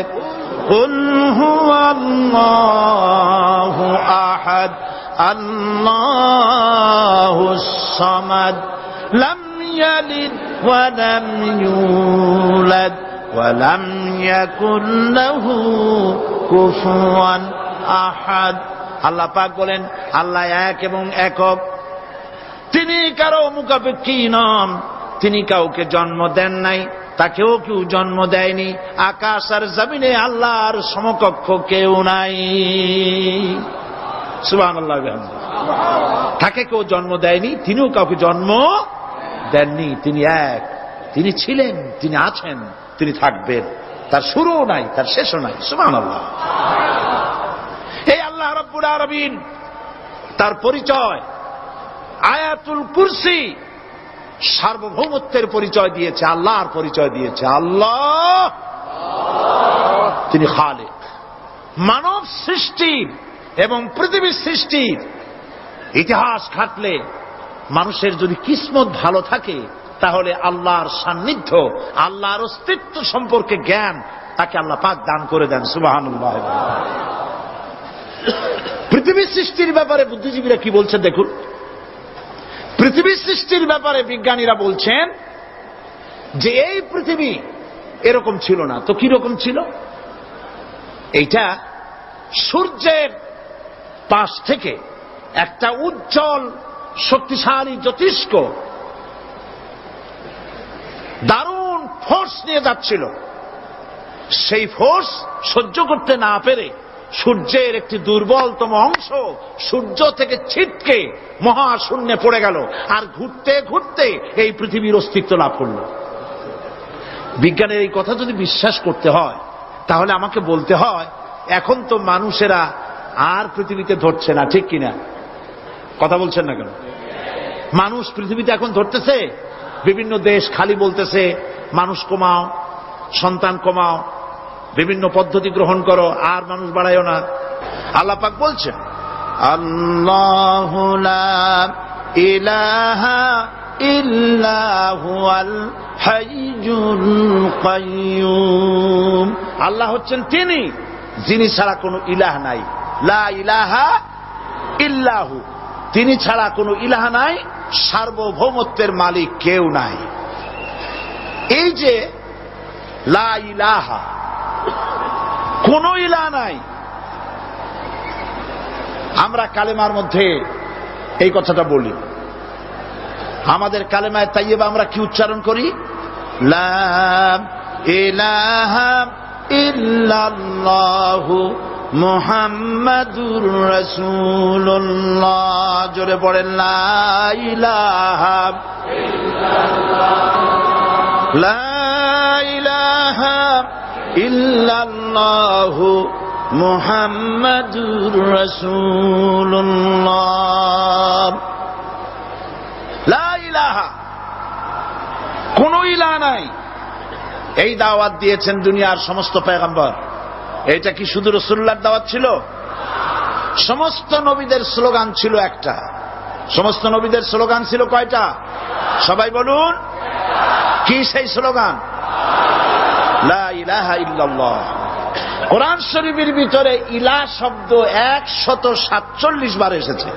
কুল হুয়াল্লাহু আহাদ আল্লাহুস সামাদ লাম ইয়ালিদ ওয়া লাম ইউলাদ ওয়ালাম ইয়াকুন লাহু কুফুয়ান আহাদ। আল্লাহ পাক বলেন, আল্লাহ এক এবং একক, তিনি কারো মুখাপেক্ষী নন, তিনি কাউকে জন্ম দেন নাই, তাকেও কেউ জন্ম দেয়নি, আকাশ আর জমিনে আল্লাহর সমকক্ষ কেউ নাই। সুবহানাল্লাহ। তাকে কেউ জন্ম দেয়নি, তিনিও কাউকে জন্ম দেননি। তিনি এক, তিনি ছিলেন, তিনি আছেন, তিনি থাকবেন। তার শুরুও নাই, তার শেষও নাই। সুবহানাল্লাহ। এই আল্লাহ রাব্বুল আলামিন তার পরিচয় আয়াতুল কুরসি সার্বভৌমত্বের পরিচয় দিয়েছে, আল্লাহর পরিচয় দিয়েছে। আল্লাহ তিনি খালিক। মানব সৃষ্টির এবং পৃথিবীর সৃষ্টির ইতিহাস ঘাটলে মানুষের যদি কিসমত ভালো থাকে তাহলে আল্লাহর সান্নিধ্য, আল্লাহর অস্তিত্ব সম্পর্কে জ্ঞান তাকে আল্লাহ পাক দান করে দেন। সুবহানাল্লাহ। পৃথিবী সৃষ্টির ব্যাপারে বুদ্ধিজীবীরা কি বলছে দেখুন। পৃথিবী সৃষ্টির ব্যাপারে বিজ্ঞানীরা বলছেন যে এই পৃথিবী এরকম ছিল না তো কি রকম ছিল। এইটা সূর্যের পাশ থেকে একটা উজ্জ্বল শক্তিশালী জ্যোতিষ্ক দারুণ ফোর্স নিয়ে যাচ্ছিল। সেই ফোর্স সহ্য করতে না পেরে সূর্যের একটি দুর্বলতম অংশ সূর্য থেকে ছিটকে মহাশূন্যে পড়ে গেল, আর ঘুরতে ঘুরতে এই পৃথিবীর অস্তিত্ব লাভ করল। বিজ্ঞানের এই কথা যদি বিশ্বাস করতে হয় তাহলে আমাকে বলতে হয় এখন তো মানুষেরা আর পৃথিবীতে ধরছে না, ঠিক কিনা? কথা বলছেন না কেন? মানুষ পৃথিবীতে এখন ধরতেছে। বিভিন্ন দেশ খালি বলতেছে মানুষ কমাও, সন্তান কমাও, বিভিন্ন পদ্ধতি গ্রহণ করো, আর মানুষ বাড়ায়ও না। আল্লাহ পাক বলছেন আল্লাহু লা ইলাহা ইল্লা হুয়াল হাইয়ুল কাইয়্যুম। আল্লাহ হচ্ছেন তিনি যিনি ছাড়া কোনো ইলাহ নাই। লা ইলাহা ইল্লাহু, তিনি ছাড়া কোনো ইলাহ নাই, সার্বভৌমত্বের মালিক কেউ নাই। এই যে লা ইলাহা, কোন ইলাহ নাই, আমরা কালেমার মধ্যে এই কথাটা বলি। আমাদের কালেমায়ে তাইয়্যিবা আমরা কি উচ্চারণ করি? লা ইলাহা ইল্লাল্লাহু মুহাম্মাদুর রাসূলুল্লাহ। জোরে পড়েন লা ইলাহা ইল্লাল্লাহ, লা ইলাহা ইল্লাল্লাহু মুহাম্মাদুর রাসূলুল্লাহ। লা ইলাহা, কোন ইলাহ নাই। এই দাওয়াত দিয়েছেন দুনিয়ার সমস্ত পয়গম্বর। এটা কি শুধু রাসূলুল্লাহর দাওয়াত ছিল? সমস্ত নবীদের স্লোগান ছিল একটা। সমস্ত নবীদের স্লোগান ছিল কয়টা? সবাই বলুন, কি সেই স্লোগান? লা ইলাহা ইল্লাল্লাহ। কোরআন শরীফের ভিতরে ইলাহ শব্দ 147 বার এসেছে।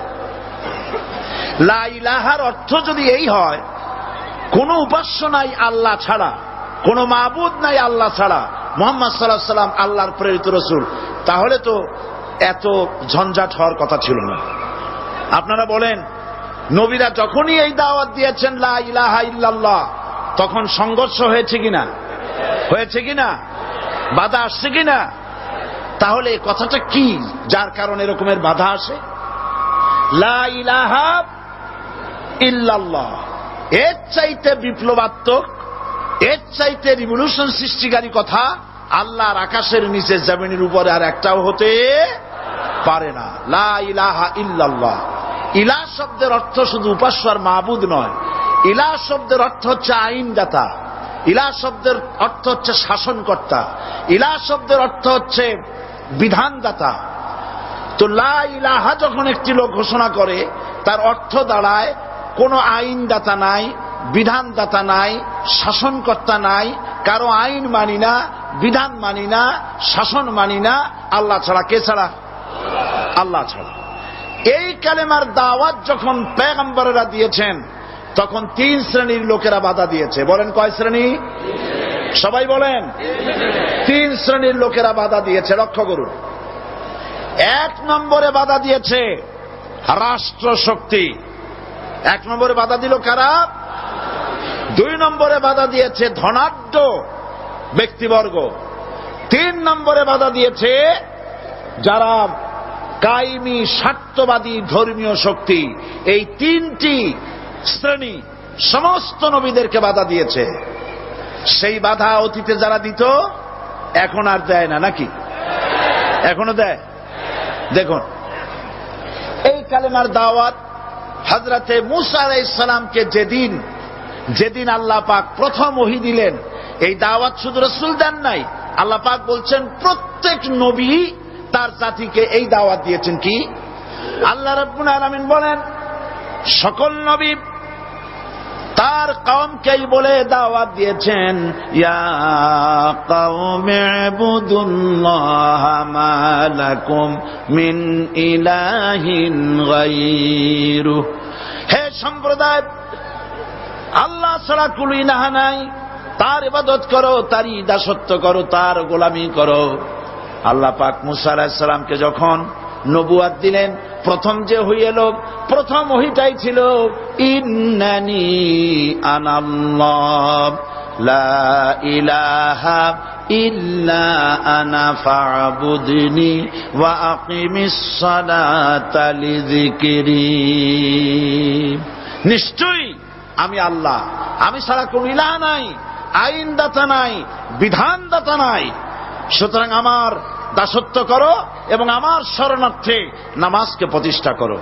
লা ইলাহার অর্থ যদি এই হয় কোন উপাস্য নাই আল্লাহ ছাড়া, কোন মাবুদ নাই আল্লাহ ছাড়া, মুহাম্মদ সাল্লাল্লাহু আলাইহি ওয়াসাল্লাম আল্লাহর প্রেরিত রাসূল, তাহলে তো এত ঝঞ্ঝাট হওয়ার কথা ছিল না। আপনারা বলেন, নবীরা যখনই এই দাওয়াত দিয়েছেন লা ইলাহা ইল্লাল্লাহ, তখন সংঘর্ষ হয়েছে কিনা? হয়েছে কিনা? বাধা আসছে কিনা? তাহলে কথাটা কি যার কারণে এরকমের বাধা আসে? লা ইলাহা ইল্লাল্লাহ, এর চাইতে বিপ্লবাত্মক, এর চাইতে রিভলিউশন সৃষ্টিকারী কথা আল্লাহর আকাশের নিচে জমিনের উপরে আর একটাও হতে পারে না। লা ইলাহা ইল্লাল্লাহ। ইলাহ শব্দের অর্থ শুধু উপাস্য আর মাবুদ নয়। ইলাহ শব্দের অর্থ হচ্ছে আইনদাতা, ইলাহ শব্দের অর্থ হচ্ছে শাসনকর্তা, ইলাহ শব্দের অর্থ হচ্ছে বিধানদাতা। তো লা ইলাহা যখন একটি লোক ঘোষণা করে তার অর্থ দাঁড়ায় কোনো আইনদাতা নাই, বিধানদাতা নাই, শাসনকর্তা নাই, কারো আইন মানি না, বিধান মানি না, শাসন মানি না, আল্লাহ ছাড়া। কে ছাড়া? আল্লাহ ছাড়া। এই কালেমার দাওয়াত যখন পয়গম্বরেরা দিয়েছেন তখন 3 শ্রেণীর লোকেরা বাধা দিয়েছে। বলেন কয় শ্রেণী? সবাই বলেন। 3 শ্রেণীর লোকেরা বাধা দিয়েছে। লক্ষ্য করুন। 1 নম্বরে বাধা দিয়েছে রাষ্ট্র শক্তি। 1 নম্বরে বাধা দিল কারা? 2 নম্বরে বাধা দিয়েছে ধনাঢ্য ব্যক্তিবর্গ। 3 নম্বরে বাধা দিয়েছে যারা কায়েমি স্বার্থবাদী ধর্মীয় শক্তি, এই তিনটি শ্রেণী সমস্ত নবীদেরকে বাধা দিয়েছে। সেই বাধা অতীতে যারা দিত এখন আর দেয় না, নাকি এখনো দেয়? দেখুন, এই কালেমার দাওয়াত হযরতে মূসা আলাইহিস সালামকে যেদিন আল্লাহ পাক প্রথম ওহী দিলেন, এই দাওয়াত শুধু রাসূল দেন নাই, আল্লাহ পাক বলছেন প্রত্যেক নবী তার জাতিকে এই দাওয়াত দিয়েছেন। কি? আল্লাহ রাব্বুল আলামিন বলেন সকল নবী তার কওমকেই বলে দাওয়াত দিয়েছেন, ইয়া কওমি ইবুদুল্লাহা মা লাকুম মিন ইলাহিন গায়রু। হে সম্প্রদায়, আল্লাহ ছাড়া কোনো ইলাহ নাই, তার ইবাদত করো, তারই দাসত্ব করো, তার গোলামি করো। আল্লাহ পাক মূসা আলাইহিস সালামকে যখন নবুয়াত দিলেন, প্রথম যে ওহী এলো, প্রথম ওহীটাই ছিল ইন্নানি আনাল্লাহ লা ইলাহা ইল্লা আনা ফা'বুদনি ওয়া আকিমিস সালাতা লিযিকরি। নিশ্চয়ই আমি আল্লাহ, আমি ছাড়া কোন ইলাহ নাই, আইনদাতা নাই, বিধানদাতা নাই, সুতরাং আমার দাসত্ব করো এবং আমার শরণার্থে নামাজকে প্রতিষ্ঠা করো।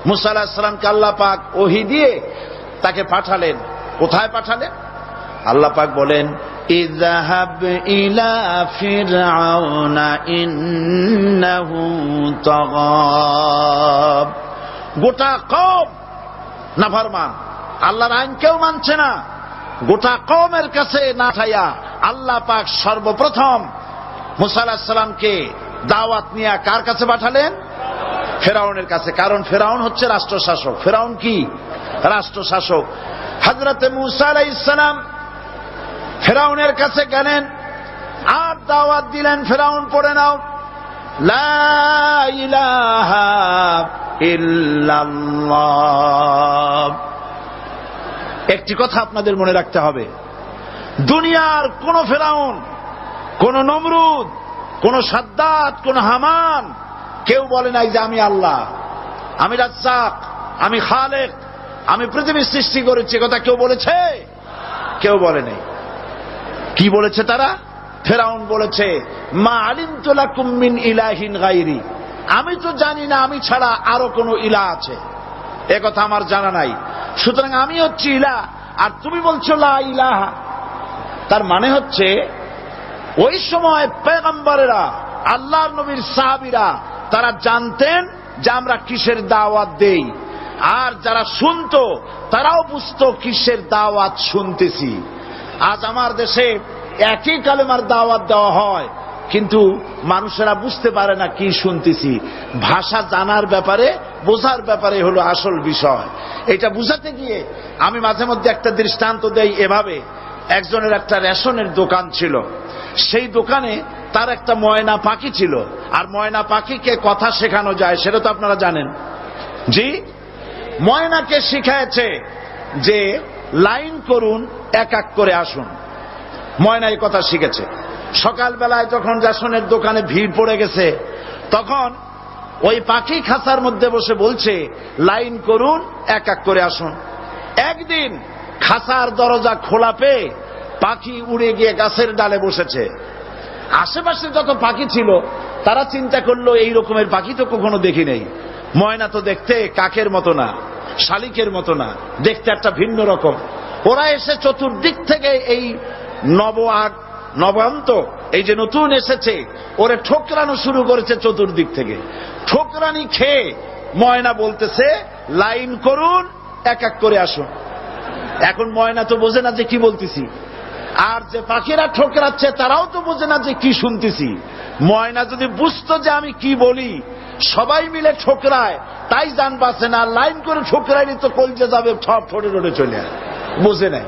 মূসা আলাইহিস সালামকে আল্লাহ পাক ওহী দিয়ে তাকে পাঠালেন। কোথায় পাঠালেন? আল্লাহ পাক বলেন, ইযহাব ইলা ফিরআউনা ইন্নাহু তাগা। গোটা কওম নাফরমান, আল্লাহর আইন কেউ মানছে না, গোটা কওমের কাছে না থাইয়া আল্লাহ পাক সর্বপ্রথম মূসা আলাইহিস সালামকে দাওয়াত নিয়ে কার কাছে পাঠালেন? ফেরাউনের কাছে। কারণ ফেরাউন হচ্ছে রাষ্ট্রশাসক। ফেরাউন কি? রাষ্ট্রশাসক। হযরতে মূসা আলাইহিস সালাম ফেরাউনের কাছে গেলেন আর দাওয়াত দিলেন, ফেরাউন পড়ে নাও লা ইলাহা ইল্লাল্লাহ। একটি কথা আপনাদের মনে রাখতে হবে, দুনিয়ার কোন ফেরাউন, কোন নমরুদ, কোন সাদ্দাত, কোন হামান কেউ বলে নাই যে আমি আল্লাহ, আমি রাজ্জাক, আমি খালেক, আমি পৃথিবীর সৃষ্টি করেছি। কথা কেউ বলেছে? কেউ বলে নাই। কি বলেছে তারা? ফেরাউন বলেছে মা আলিমতু লাকুম মিন ইলাহিন গায়রি, আমি তো জানি না আমি ছাড়া আরো কোন ইলাহ আছে, এ কথা আমার জানা নাই, সুতরাং আমি হচ্ছি ইলাহ আর তুমি বলছো লা ইলাহা। তার মানে হচ্ছে ওই সময় পয়গম্বরেরা, আল্লাহর নবীর সাহাবীরা তারা জানতেন যে আমরা কিসের দাওয়াত দেই, আর যারা শুনতো তারাও বুঝতো কিসের দাওয়াত শুনতেছি। আজ আমার দেশে একই কালেমার দাওয়াত দেওয়া হয়, কিন্তু মানুষেরা বুঝতে পারে না কি শুনতেছি। ভাষা জানার ব্যাপারে, বোঝার ব্যাপারে হলো আসল বিষয়। এটা বুঝাতে গিয়ে আমি মাঝে মধ্যে একটা দৃষ্টান্ত দেই এভাবে। একজনের একটা রেশনের দোকান ছিল, সেই দোকানে তার একটা ময়না পাখি ছিল, আর ময়না পাখিকে কথা শেখানো যায় সেটা তো আপনারা জানেন। জি, ময়নাকে শিখায়েছে যে লাইন করুন, এক এক করে আসুন। ময়না এই কথা শিখেছে। সকালবেলায় যখন রেশনের দোকানে ভিড় পড়ে গেছে, তখন ওই পাখি খাঁচার মধ্যে বসে বলছে লাইন করুন, এক এক করে আসুন। একদিন খাঁচার দরজা খোলা পেয়ে পাখি উড়ে গিয়ে গাছের ডালে বসেছে। আশেপাশে যত পাখি ছিল তারা চিন্তা করলো এই রকমের পাখি তো কখনো দেখি নেই। ময়না তো দেখতে কাকের মতো না, শালিকের মতো না, দেখতে একটা ভিন্ন রকম। ওরা এসে চতুর্দিক থেকে এই নবান্ত, এই যে নতুন এসেছে, ওরে ঠোকরানো শুরু করেছে চতুর্দিক থেকে। ঠোকরানি খেয়ে ময়না বলতেছে লাইন করুন, এক এক করে আসুন। এখন ময়না তো বোঝে না যে কি বলতেছি, আর যে পাখিরা ঠোকরাচ্ছে তারাও তো বোঝে না যে কি শুনতেছি। ময়না যদি বুঝতো যে আমি কি বলি, সবাই মিলে ঠোকরায়, তাই জান বাঁচে না। লাইন করে ঠোকরাইনি তো কলজে যাবে, সব ঠোঁটে ঠোঁটে চলে আসে, বোঝে নাই।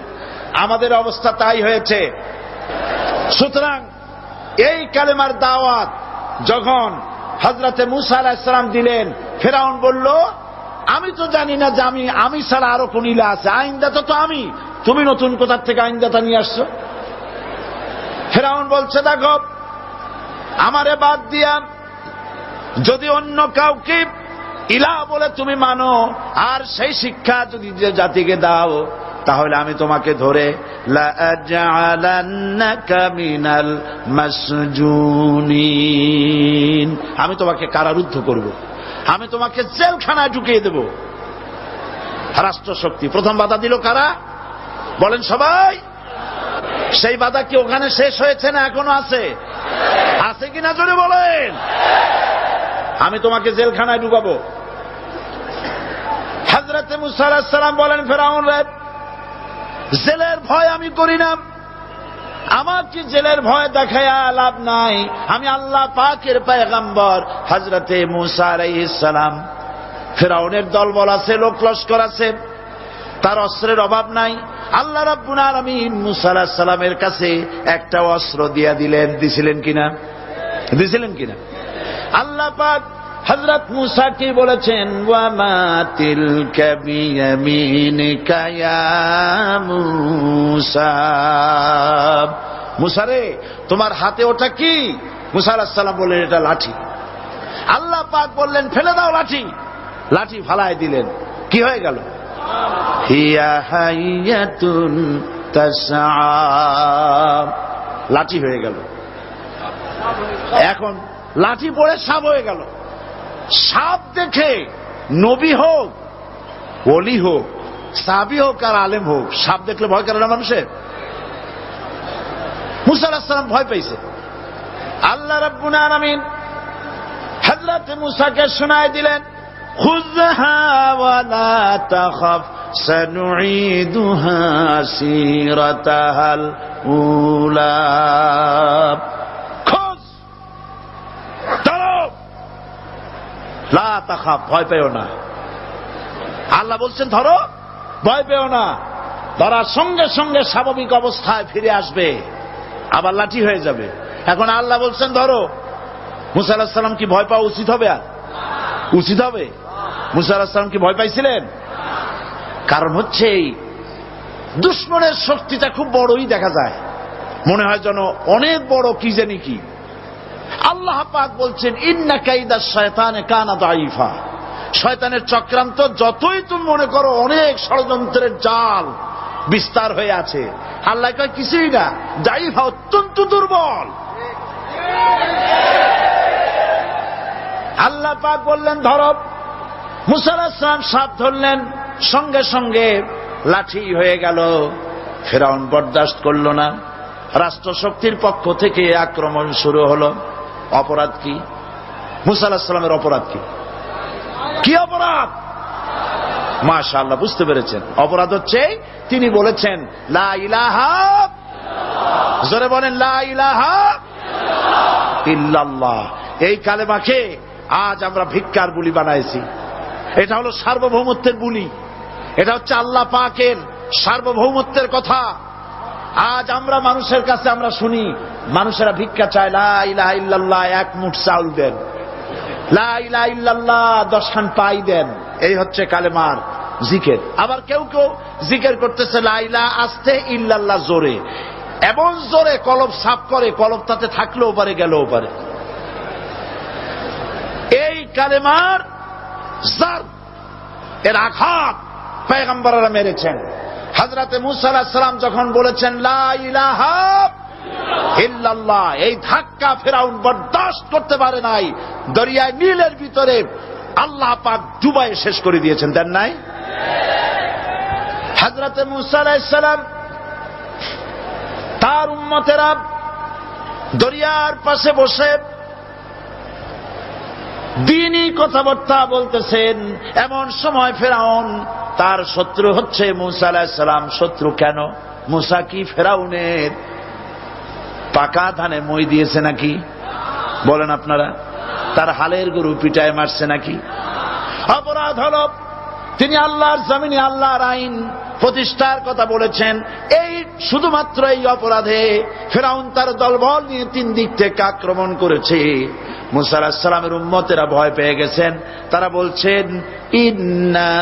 আমাদের অবস্থা তাই হয়েছে। সুতরাং এই কালেমার দাওয়াত যখন হযরতে মূসা আলাইহিস সালাম দিলেন, ফেরাউন বলল আমি তো জানি না যে আমি ছাড়া আরো কোন ইলাহ আছে, আইনদাতা তো আমি, তুমি নতুন কোথার থেকে আইনদাতা নিয়ে আসছো? ফেরাউন বলছে দেখো আমারে বাদ দিয়া যদি অন্য কাউকে ইলাহ বলে তুমি মানো আর সেই শিক্ষা যদি যে জাতিকে দাও, তাহলে আমি তোমাকে ধরে লাআজআলান্নাকা মিনাল মাসজুনিন, আমি তোমাকে কারারুদ্ধ করব, আমি তোমাকে জেলখানায় ঢুকিয়ে দেব। রাষ্ট্রশক্তি প্রথম বাধা দিল কারা? বলেন সবাই। সেই বাধা কি ওখানে শেষ হয়েছে না এখনো আছে? আছে কিনা জোরে বলেন। আমি তোমাকে জেলখানায় ঢুকাবো। হযরত মুসা আলাইহিস সালাম বলেন, ফেরাউন রে, জেলের ভয় আমি করি না, আমার কি জেলের ভয় দেখায়া লাভ নাই, আমি আল্লাহ পাকের পয়গম্বর। হযরত মুসা আলাইহিস সালাম, ফেরাউনের দলবল আছে, লোক লস্কর আছে, তার অস্ত্রের অভাব নাই। আল্লাহ রাব্বুল আলামিন মুসা আলাইহিস সালামের কাছে একটা অস্ত্র দিয়া দিলেন। দিছিলেন কিনা? দিছিলেন কিনা? আল্লাহ পাক হযরত মুসা কি বলেছেন? ওয়া মা তিলকা বিয়ামিনিকা ইয়া মুসা, মুসা রে তোমার হাতে ওটা কি? মুসা আলাইহিস সালাম বললেন এটা লাঠি। আল্লাহ পাক বললেন ফেলে দাও লাঠি। লাঠি ফালায় দিলেন। কি হয়ে গেল? হিয়া হাইয়াতুন তাসআ, লাঠি হয়ে গেল। এখন লাঠি পড়ে সাপ হয়ে গেল। সাপ দেখে নবী হোক, ওলি হোক, সাহাবী হোক আর আলেম হোক, সাপ দেখলে ভয় করে না মানুষের? মুসা আলাইহিস সালাম ভয় পাইছে। আল্লাহ রাব্বুল আলামিন হযরত মুসাকে শোনায় দিলেন, খুযহা ওয়া লা তাখাফ সানুঈদুহা সিরাতাহাল উলা, লা তাখাফ, ভয় পেও না। আল্লাহ বলছেন ধরো, ভয় পেও না। ধরার সঙ্গে সঙ্গে স্বাভাবিক অবস্থায় ফিরে আসবে, আবার লাঠি হয়ে যাবে। এখন আল্লাহ বলছেন ধরো। মুসা আলাইহিস সালাম কি ভয় পাওয়া উচিত হবে? আর উচিত হবে? মুসা আলাইহিস সালাম কি ভয় পাইছিলেন? কারণ হচ্ছে এই দুশমনের শক্তিটা খুব বড়ই দেখা যায়, মনে হয় যেন অনেক বড়, কি জানি কি। আল্লাহ পাক বলছেন ইন্না কাইদাশ শায়তানে কানা দাঈফা, শয়তানের চক্রান্ত যতই তুমি মনে করো অনেক ষড়যন্ত্রের জাল বিস্তার হয়ে আছে, আল্লাহ কয় কিছুই না, দাঈফা, অত্যন্ত দুর্বল। আল্লাহ পাক বললেন ধরো। মুসা আলাইহিস সালাম সাপ ধরলেন, সঙ্গে সঙ্গে লাঠি হয়ে গেল। ফেরাউন বরদাস্ত করল না। রাষ্ট্রশক্তির পক্ষ থেকে আক্রমণ শুরু হলো। অপরাধ কি? মুসা আলাইহিস সালামের অপরাধ কি? কি অপরাধ? মাশাআল্লাহ, বুঝতে পেরেছেন। অপরাধ হচ্ছে তিনি বলেছেন লা ইলাহা, জোরে বলেন লা ইলাহা ইল্লাল্লাহ। এই কালেমাকে আজ আমরা ভিক্ষার বুলি বানাইছি। এটা হলো সার্বভৌমত্বের বুলি, এটা হচ্ছে আল্লাহ পাকের সার্বভৌমত্বের কথা। আজ আমরা মানুষের কাছে আমরা শুনি, মানুষেরা ভিক্ষা চায়, লা ইলাহা ইল্লাল্লাহ, এক মুঠ চাউল দেন, লা ইলাহা ইল্লাল্লাহ 10 খান পাই দেন। এই হচ্ছে কালেমার জিকির। আবার কেউ কেউ জিকির করতেছে লা ইলাহা আস্তে, ইল্লাল্লাহ জোরে, এমন জোরে কলব সাফ করে, কলব তাতে থাকলেও পারে গেলেও পারে। এই কালেমার জার, এর আঘাত পয়গম্বররা মেরেছেন। হযরতে মুসা আলাইহিস সালাম যখন বলেছেন লা ইলাহা ইল্লাল্লাহ, এই ধাক্কা ফেরাউন বরদাস্ত করতে পারে নাই। দরিয়ায় নীলের ভিতরে আল্লাহ পাক ডুবাই শেষ করে দিয়েছেন, দেন নাই? হযরতে মুসা আলাইহিস সালাম, তার উম্মতেরা দরিয়ার পাশে বসে দ্বীনি কথাবার্তা বলতেছেন। এমন সময় ফেরাউন, তার শত্রু হচ্ছে মুসা আলাইহিস সালাম। শত্রু কেন? মুসা কি ফেরাউনের পাকা ধানে মই দিয়েছে নাকি? বলেন আপনারা। তার হালের গরু পিটায় মারছে নাকি? অপরাধ হল তিনি আল্লাহর জমিনে আল্লাহর আইন প্রতিষ্ঠার কথা বলেছেন। এই শুধুমাত্র এই অপরাধে ফেরাউন তার দলবল নিয়ে 3 দিক থেকে আক্রমণ করেছে। মুসা আলাইহিস সালামের উম্মতেরা ভয় পেয়ে গেছেন। তারা বলছেন ইন্না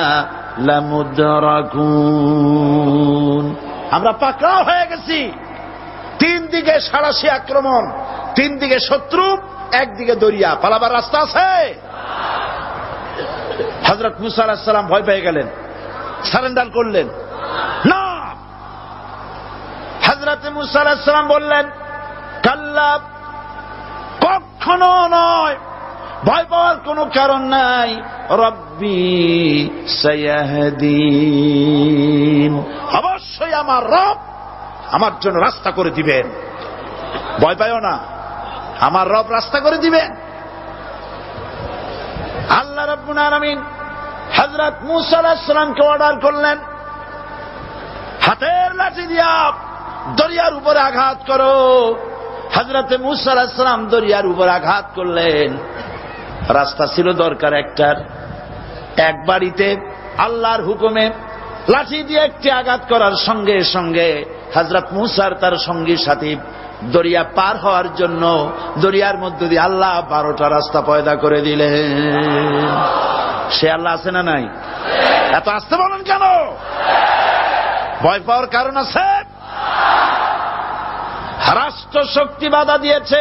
লামুদরাকুন, আমরা পাকড়াও হয়ে গেছি। 3 দিকে সাঁড়াশি আক্রমণ, 3 দিকে শত্রু, একদিকে দরিয়া, পালাবার রাস্তা আছে? হযরত মুসা আলাইহিস সালাম ভয় পেয়ে গেলেন, সারেন্ডার করলেন না। হযরত মুসা আলাইহিস সালাম বললেন, কাল্লা, কখনো নয়, ভয় পাওয়ার কোনো কারণ নাই। রব্বি সায়াহদিন, অবশ্যই আমার রব আমার জন্য রাস্তা করে দিবেন। ভয় পাইও না, আমার রব রাস্তা করে দিবেন। আল্লাহ রাব্বুল আলামিন হযরত মুসা আলাইহিস সালামকে অর্ডার করলেন, হাতের লাঠি দিয়া দরিয়ার উপরে আঘাত করো। হযরত মুসা আলাইহিস সালাম দরিয়ার উপর আঘাত করলেন। রাস্তা ছিল দরকার একটার, এক বাড়িতে আল্লাহর হুকুমে লাঠি দিয়ে একটি আঘাত করার সঙ্গে সঙ্গে হযরত মুসার তার সঙ্গী সাথী দরিয়া পার হওয়ার জন্য দরিয়ার মধ্য দিয়ে আল্লাহ 12টা রাস্তা পয়দা করে দিলেন। সে আল্লাহ আছে না নাই? এত আসতে বলেন কেন? ভয় পাওয়ার কারণ আছে? রাষ্ট্র শক্তি বাধা দিয়েছে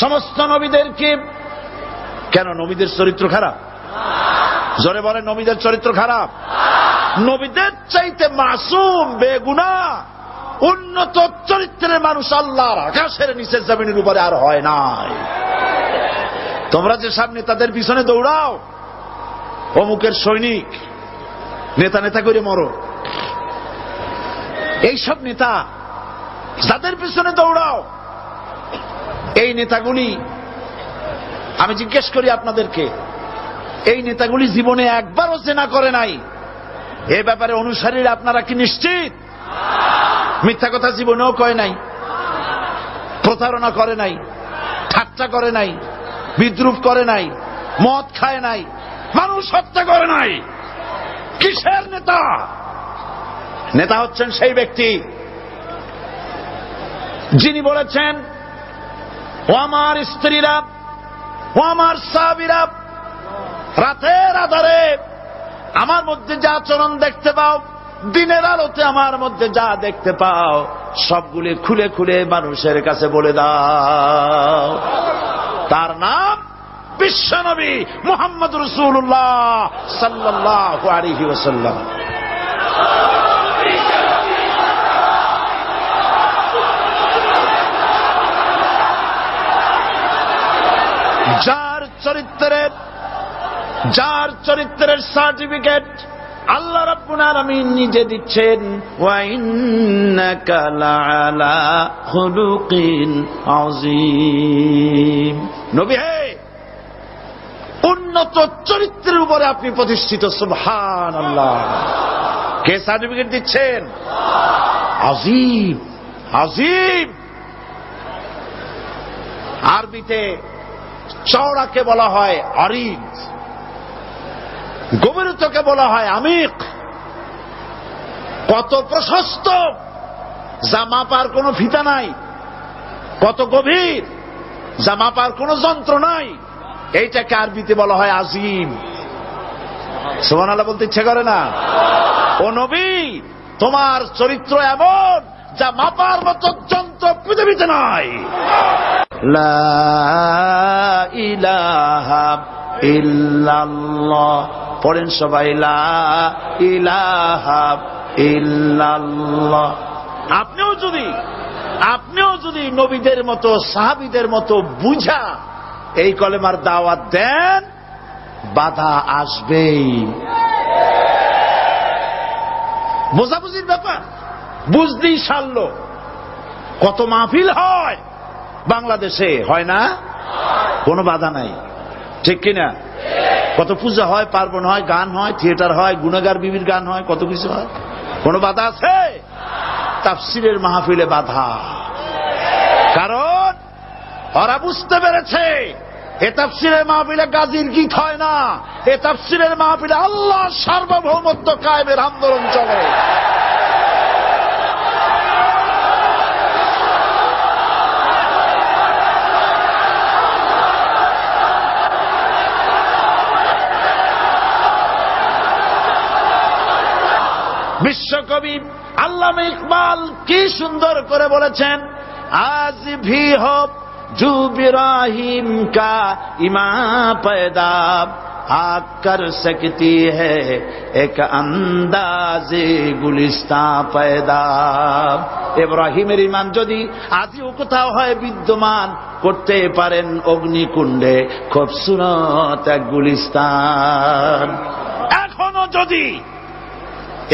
সমস্ত নবীদেরকে। কেন? নবীদের চরিত্র খারাপ? জোরে বলে, নবীদের চরিত্র খারাপ? নবীদের চাইতে মাসুম, বেগুনাহ, উন্নত চরিত্রের মানুষ আল্লাহর আকাশের নিচের জমিনের উপরে আর হয় নাই। তোমরা যে সামনে তাদের পিছনে দৌড়াও, অমুকের সৈনিক, নেতা নেতা করে মরো, এইসব নেতা যাদের পিছনে দৌড়াও, এই নেতাগুলি, আমি জিজ্ঞেস করি আপনাদেরকে, এই নেতাগুলি জীবনে একবারও জেনা করে নাই? এ ব্যাপারে অনুসারীরা আপনারা কি নিশ্চিত? মিথ্যা কথা জীবনেও কয় নাই, প্রতারণা করে নাই, ঠাট্টা করে নাই, বিদ্রুপ করে নাই, মদ খায় নাই, মানুষ হত্যা করে নাই। কিসের নেতা? নেতা হচ্ছেন সেই ব্যক্তি যিনি বলেছেন, ও আমার স্ত্রীরা, ও আমার সাহাবীরা, রাতের আধারে আমার মধ্যে যা আচরণ দেখতে পাও, দিনের আলোতে আমার মধ্যে যা দেখতে পাও, সবগুলি খুলে খুলে মানুষের কাছে বলে দাও। তার নাম বিশ্বনবী মুহাম্মদ রাসূলুল্লাহ সাল্লাল্লাহু আলাইহি ওয়াসাল্লাম। যার চরিত্রের সার্টিফিকেট আল্লাহ রাব্বুল আলামিন নিজে দিচ্ছেন, ওয়া ইন্নাকা লাআলা খুলুকিন আযীম। নবী হে, উন্নত চরিত্রের উপরে আপনি প্রতিষ্ঠিত। সুবহানাল্লাহ। কে সার্টিফিকেট দিচ্ছেন? আযীম, আযীম। আরবিতে চওড়াকে বলা হয় আরিদ, গভীরতাকে বলা হয় আমিক। কত প্রশস্ত, যা মাপার কোনো ফিতা নাই, কত গভীর, যা মাপার কোনো যন্ত্র নাই, এইটাকে আরবিতে বলা হয় আজিম। সুবহানাল্লাহ বলতে ইচ্ছে করে না? ও নবী, তোমার চরিত্র এমন যা মাপার মতো যন্ত্র পৃথিবীতে নাই। লা ইলাহা ইল্লাল্লাহ। পড়েন সবাই, লা ইলাহা ইল্লাল্লাহ। আপনিও যদি নবীদের মতো, সাহাবীদের মতো বুঝা এই কলেমার দাওয়াত দেন, বাধা আসবেই। বোঝাবুঝির ব্যাপার, বুঝতেই সারল। কত মাহফিল হয় বাংলাদেশে, হয় না? কোনো বাধা নাই, ঠিক কিনা? কত পূজা হয়, পার্বণ হয়, গান হয়, থিয়েটার হয়, গুনাহগার বিবির গান হয়, কত কিছু হয়। কোনো বাধা আছে? তাফসীরের মাহফিলে বাধা। কারণ ওরা বুঝতে পেরেছে এ তাফসীরের মাহফিলে গাজীর গীত হয় না, এ তাফসীরের মাহফিলে আল্লাহর সার্বভৌমত্ব কায়েমের আন্দোলন চলে। বিশ্বকবি আল্লামা ইকবাল কি সুন্দর করে বলেছেন, আজ ভি হো जो इब्राहिम का ईमान पैदा आग कर सकती है एक अंदाजे गुलिस्तां पैदा। ইব্রাহিমের ঈমান যদি আজও কোথাও হয় বিদ্যমান, করতে পারেন অগ্নিকুণ্ডে খুবসুরত এক গুলিস্তান। এখনো যদি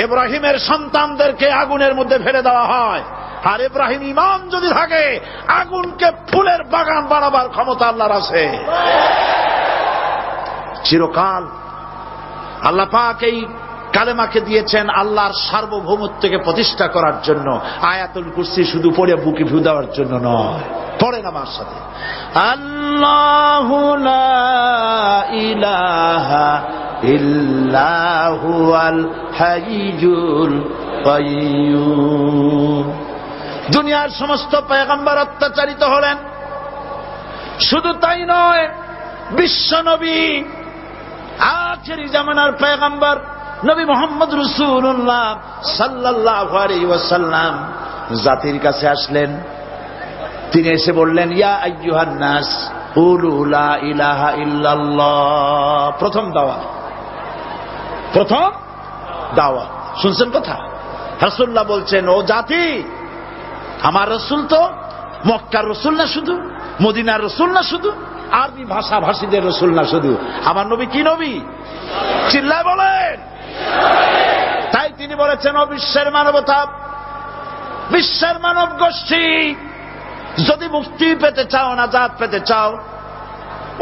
ইব্রাহিমের সন্তানদেরকে আগুনের মধ্যে ফেলে দেওয়া হয়, আর ইব্রাহিম ঈমান যদি থাকে, আগুনকে ফুলের বাগান বানাবার ক্ষমতা আল্লাহর আছে। চিরকাল আল্লাহ পাক এই কালেমাকে দিয়েছেন আল্লাহর সার্বভৌমত্বকে প্রতিষ্ঠা করার জন্য। আয়াতুল কুরসি শুধু পড়ে বুকে ফু দেওয়ার জন্য নয়। পড়েন আমার সাথে, আল্লাহু লা ইলাহা ইল্লা হুয়াল হাইয়ুল কাইয়্যুম। দুনিয়ার সমস্ত পয়গম্বর অত্যাচারিত হলেন, শুধু তাই নয়, বিশ্ব নবী আখেরি জামানার পয়গম্বর নবী মুহাম্মদ রাসূলুল্লাহ সাল্লাল্লাহু আলাইহি ওয়াসাল্লাম জাতির কাছে আসলেন। তিনি এসে বললেন, ইয়া আইয়ুহান নাস কুলু লা ইলাহা ইল্লাল্লাহ। প্রথম দাওয়াত শুনছেন কথা? রাসূলুল্লাহ বলছেন, ও জাতি, আমার রাসূল তো মক্কার রাসূল না শুধু, মদিনার রাসূল না শুধু, আরবি ভাষা ভাষীদের রাসূল না শুধু, আমার নবী কি নবী? চিল্লায় বলেন। তাই তিনি বলেছেন, ও বিশ্বের মানবতা, বিশ্বের মানব গোষ্ঠী, যদি মুক্তি পেতে চাও, নাজাত পেতে চাও,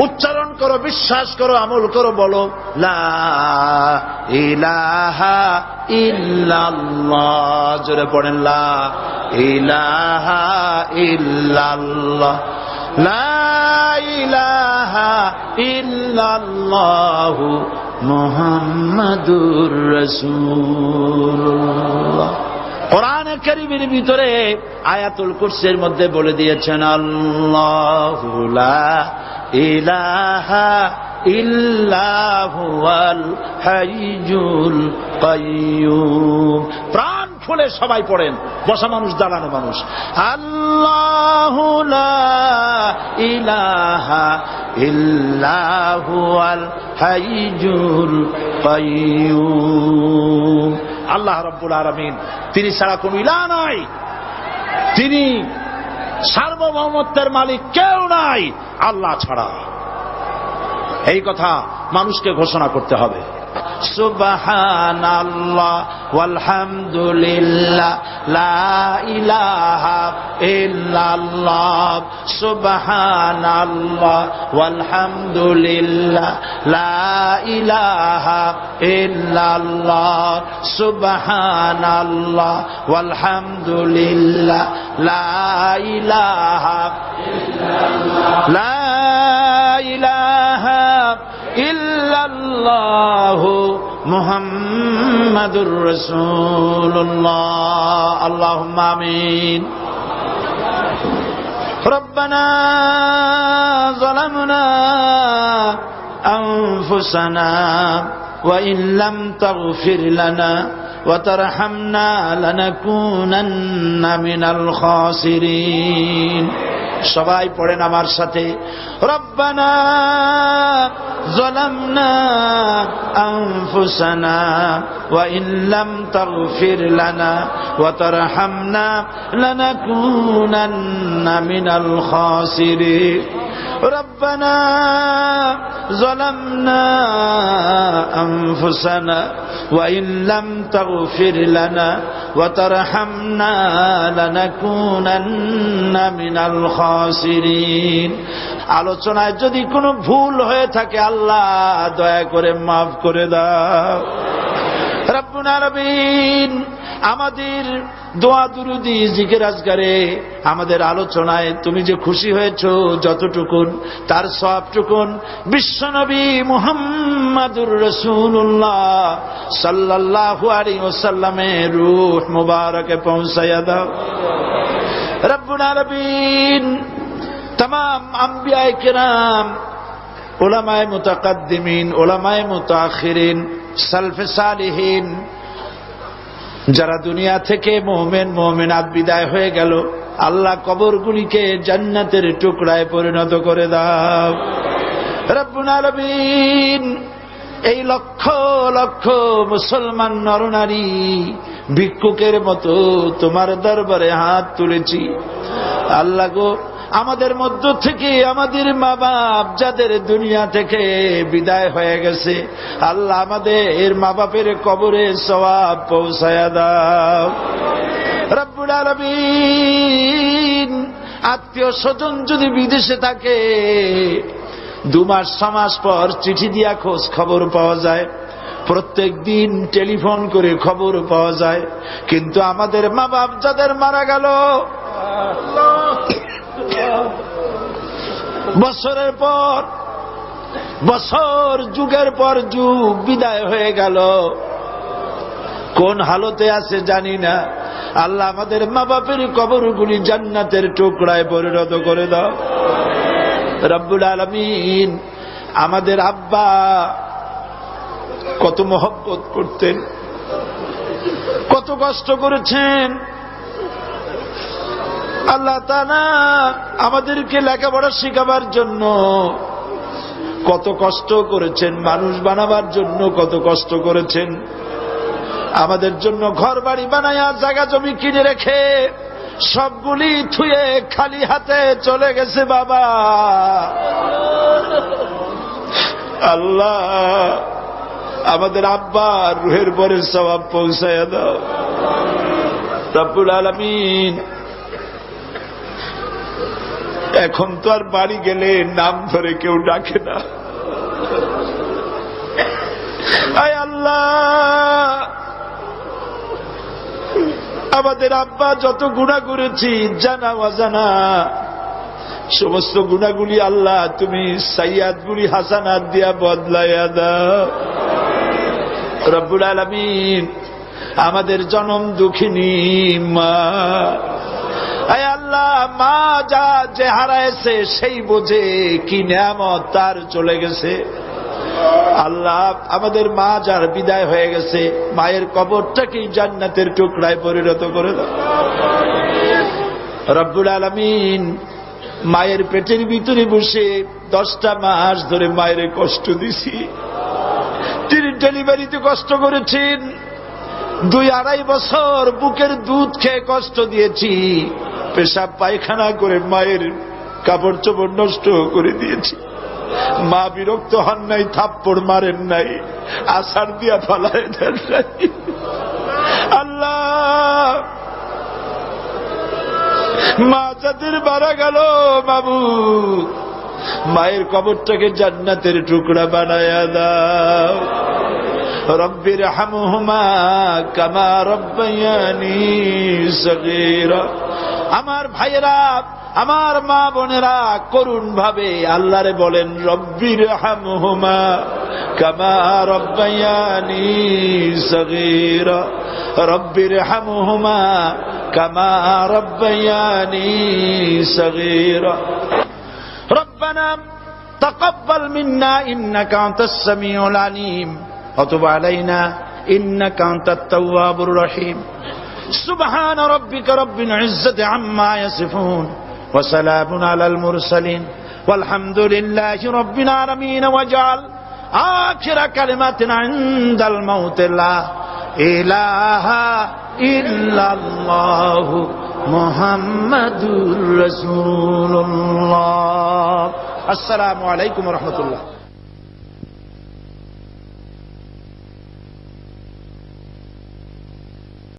উচ্চারণ করো, বিশ্বাস করো, আমল করো, বলো লা ইলাহা ইল্লাল্লাহ। জোরে পড়েন, লা ইলাহা ইল্লাল্লাহ, লা ইলাহা ইল্লাল্লাহু মুহাম্মাদুর রাসূলুল্লাহ। কোরআনে কারীমের ভিতরে আয়াতুল কুরসির মধ্যে বলে দিয়েছেন, আল্লাহু লা ইলাহা ইল্লা হুয়াল হাইয়ুল কাইয়্যুম। প্রাণ খুলে সবাই পড়েন, বসা মানুষ, দাঁড়ানো মানুষ, আল্লাহু লা ইলাহা ইল্লা হুয়াল হাইয়ুল কাইয়্যুম। আল্লাহ রাব্বুল আলামিন, তিনি ছাড়া কোন ইলাহ নাই, তিনি সার্বভৌমত্বের মালিক, কেউ নাই আল্লাহ ছাড়া। এই কথা মানুষকে ঘোষণা করতে হবে। সুবহানাল্লাহ ওয়ালহামদুলিল্লাহ লা ইলাহা ইল্লাল্লাহ, সুবহানাল্লাহ ওয়ালহামদুলিল্লাহ লা ইলাহা ইল্লাল্লাহ, সুবহানাল্লাহ ওয়ালহামদুলিল্লাহ লা ইলাহা ইল্লাল্লাহ, লা ইলাহা ইল্লাল্লাহু মুহাম্মাদুর রাসূলুল্লাহ। আল্লাহুম্মা আমিন। রব্বানা যালামনা আনফুসানা ওয়া ইন লাম তাগফির লানা ওয়া তারহামনা লানাকুনান্না মিনাল খাসিরিন। সবাই পড়েন আমার সাথে, রব্বানা যালামনা আনফুসানা ওয়া ইন লাম তাগফির লানা ওয়া তারহামনা লানাকুনান্না মিনাল খাসিরিন। রব্বানা যালামনা আনফুসানা ওয়া ইন লাম তাগফির লানা ওয়া তারহামনা লানাকুনান্না মিনাল খাসিরিন। আলোচনায় যদি কোনো ভুল হয়ে থাকে, আল্লাহ দয়া করে মাফ করে দাও। রব্বুল আলামিন, আমাদের দোয়া দুরুদি জিকির আজকারে, আমাদের আলোচনায় তুমি যে খুশি হয়েছো, যতটুকুন তার সবটুকুন বিশ্বনবী মুহাম্মাদুর রাসূলুল্লাহ সাল্লাল্লাহু আলাইহি ওয়াসাল্লামের রূহ মুবারকে পৌঁছায়া দাও। রব্বুল আলামিন, तमाम अंबियाए किराम, उलमाए मुतकद्दिमीन, उलमाए मुताखिरीन, सलफे सालिहीन, যারা দুনিয়া থেকে মুমিন মুমিনাত বিদায় হয়ে গেল, আল্লাহ কবরগুলিকে জান্নাতের টুকরায় পরিণত করে দাও। রব্বুল আলামিন, এই লক্ষ লক্ষ মুসলমান নরনারী ভিক্ষুকের মতো তোমার দরবারে হাত তুলেছি। আল্লাহ গো, আমাদের মধ্য থেকে আমাদের মা বাপ যাদের দুনিয়া থেকে বিদায় হয়ে গেছে, আল্লাহ আমাদের মা বাপের কবরে সওয়াব পৌঁছায়া দাও। রব্বুল আলামিন, আত্মীয় স্বজন যদি বিদেশে থাকে 2 মাস 6 মাস পর চিঠি দিয়া খোঁজ খবর পাওয়া যায়, প্রত্যেক দিন টেলিফোন করে খবর পাওয়া যায়, কিন্তু আমাদের মা বাপ যাদের মারা গেল, বছরের পর বছর, যুগের পর যুগ বিদায় হয়ে গেল, কোন হালতে আছে জানি না। আল্লাহ আমাদের মা বাপের কবরগুলি জান্নাতের টুকরায় পরিণত করে দাও। রব্বুল আলামিন, আমাদের আব্বা কত মহব্বত করতেন, কত কষ্ট করেছেন। আল্লাহ তাআলা আমাদেরকে লেখাপড়া শেখাবার জন্য কত কষ্ট করেছেন, মানুষ বানাবার জন্য কত কষ্ট করেছেন। আমাদের জন্য ঘর বাড়ি বানায়া জায়গা জমি কিনে রেখে সবগুলি থুয়ে খালি হাতে চলে গেছে বাবা। আল্লাহ আমাদের আব্বার রুহের পরে সওয়াব পৌঁছায়া দাও। রব্বুল আলামিন, এখন তো আর বাড়ি গেলে নাম ধরে কেউ ডাকে না। আয় আল্লাহ, আমাদের আব্বা যত গুনাহ করেছি জানা অজানা, সমস্ত গুনাহগুলি আল্লাহ তুমি সাইয়াদগুলি হাসানাত দিয়া বদলাইয়া দাও। রব্বুল আলামিন, আমাদের জনম দুঃখিনী মা, আয় আল্লাহ, মা যা যে হারাইছে সেই বোঝে কি নিয়ামত তার চলে গেছে। আল্লাহ আমাদের মা যার বিদায় হয়ে গেছে, মায়ের কবরটাকে জান্নাতের টুকরায় পরিণত করে দাও। রব্বুল আলামিন, মায়ের পেটের ভিতরে বসে 10টা মাস ধরে মায়ের কষ্ট দিছি। তিনি ডেলিভারিতে কষ্ট করেছেন, 2-2.5 বছর বুকের দুধ খেয়ে কষ্ট দিয়েছি, পেশাব পায়খানা করে মায়ের কাপড় চোপড় নষ্ট করে দিয়েছি। মা বিরক্ত হন নাই, থাপ্পড় মারেন নাই, আছাড় দিয়া ফালায় দেন নাই। আল্লাহ, মা যাদের মারা গেল মাবুদ, মায়ের কবরটাকে জান্নাতের টুকরা বানায়া দাও। রব্বির হামহুমা কামা রব্বায়ানি সগীরা। আমার ভাইয়েরা, আমার মা বোনেরা করুণ ভাবে আল্লাহরে বলেন, রব্বির হামহুমা কামা রব্বায়ানি সগীরা, রব্বির হামহুমা কামা রব্বায়ানি সগীরা। রব্বানা তাকাব্বাল মিন্না ইন্নাকা আনতাস সামিউল আলিম ওয়া তুব আলাইনা ইন্নাকা আনতাত তাওয়াবুর রহিম। সুবহান রাব্বিকা রাব্বিল ইজ্জাতি আম্মা ইয়াসিফুন ওয়া সালামুন আলাল মুরসালিন ওয়ালহামদুলিল্লাহি রাব্বিল আলামিন। ওয়াজআল আখিরা কালিমাতিনা ইনদাল মাউত লা ইলাহা ইল্লাল্লাহু মুহাম্মাদুর রাসূলুল্লাহ। আসসালামু আলাইকুম ওয়া রাহমাতুল্লাহ।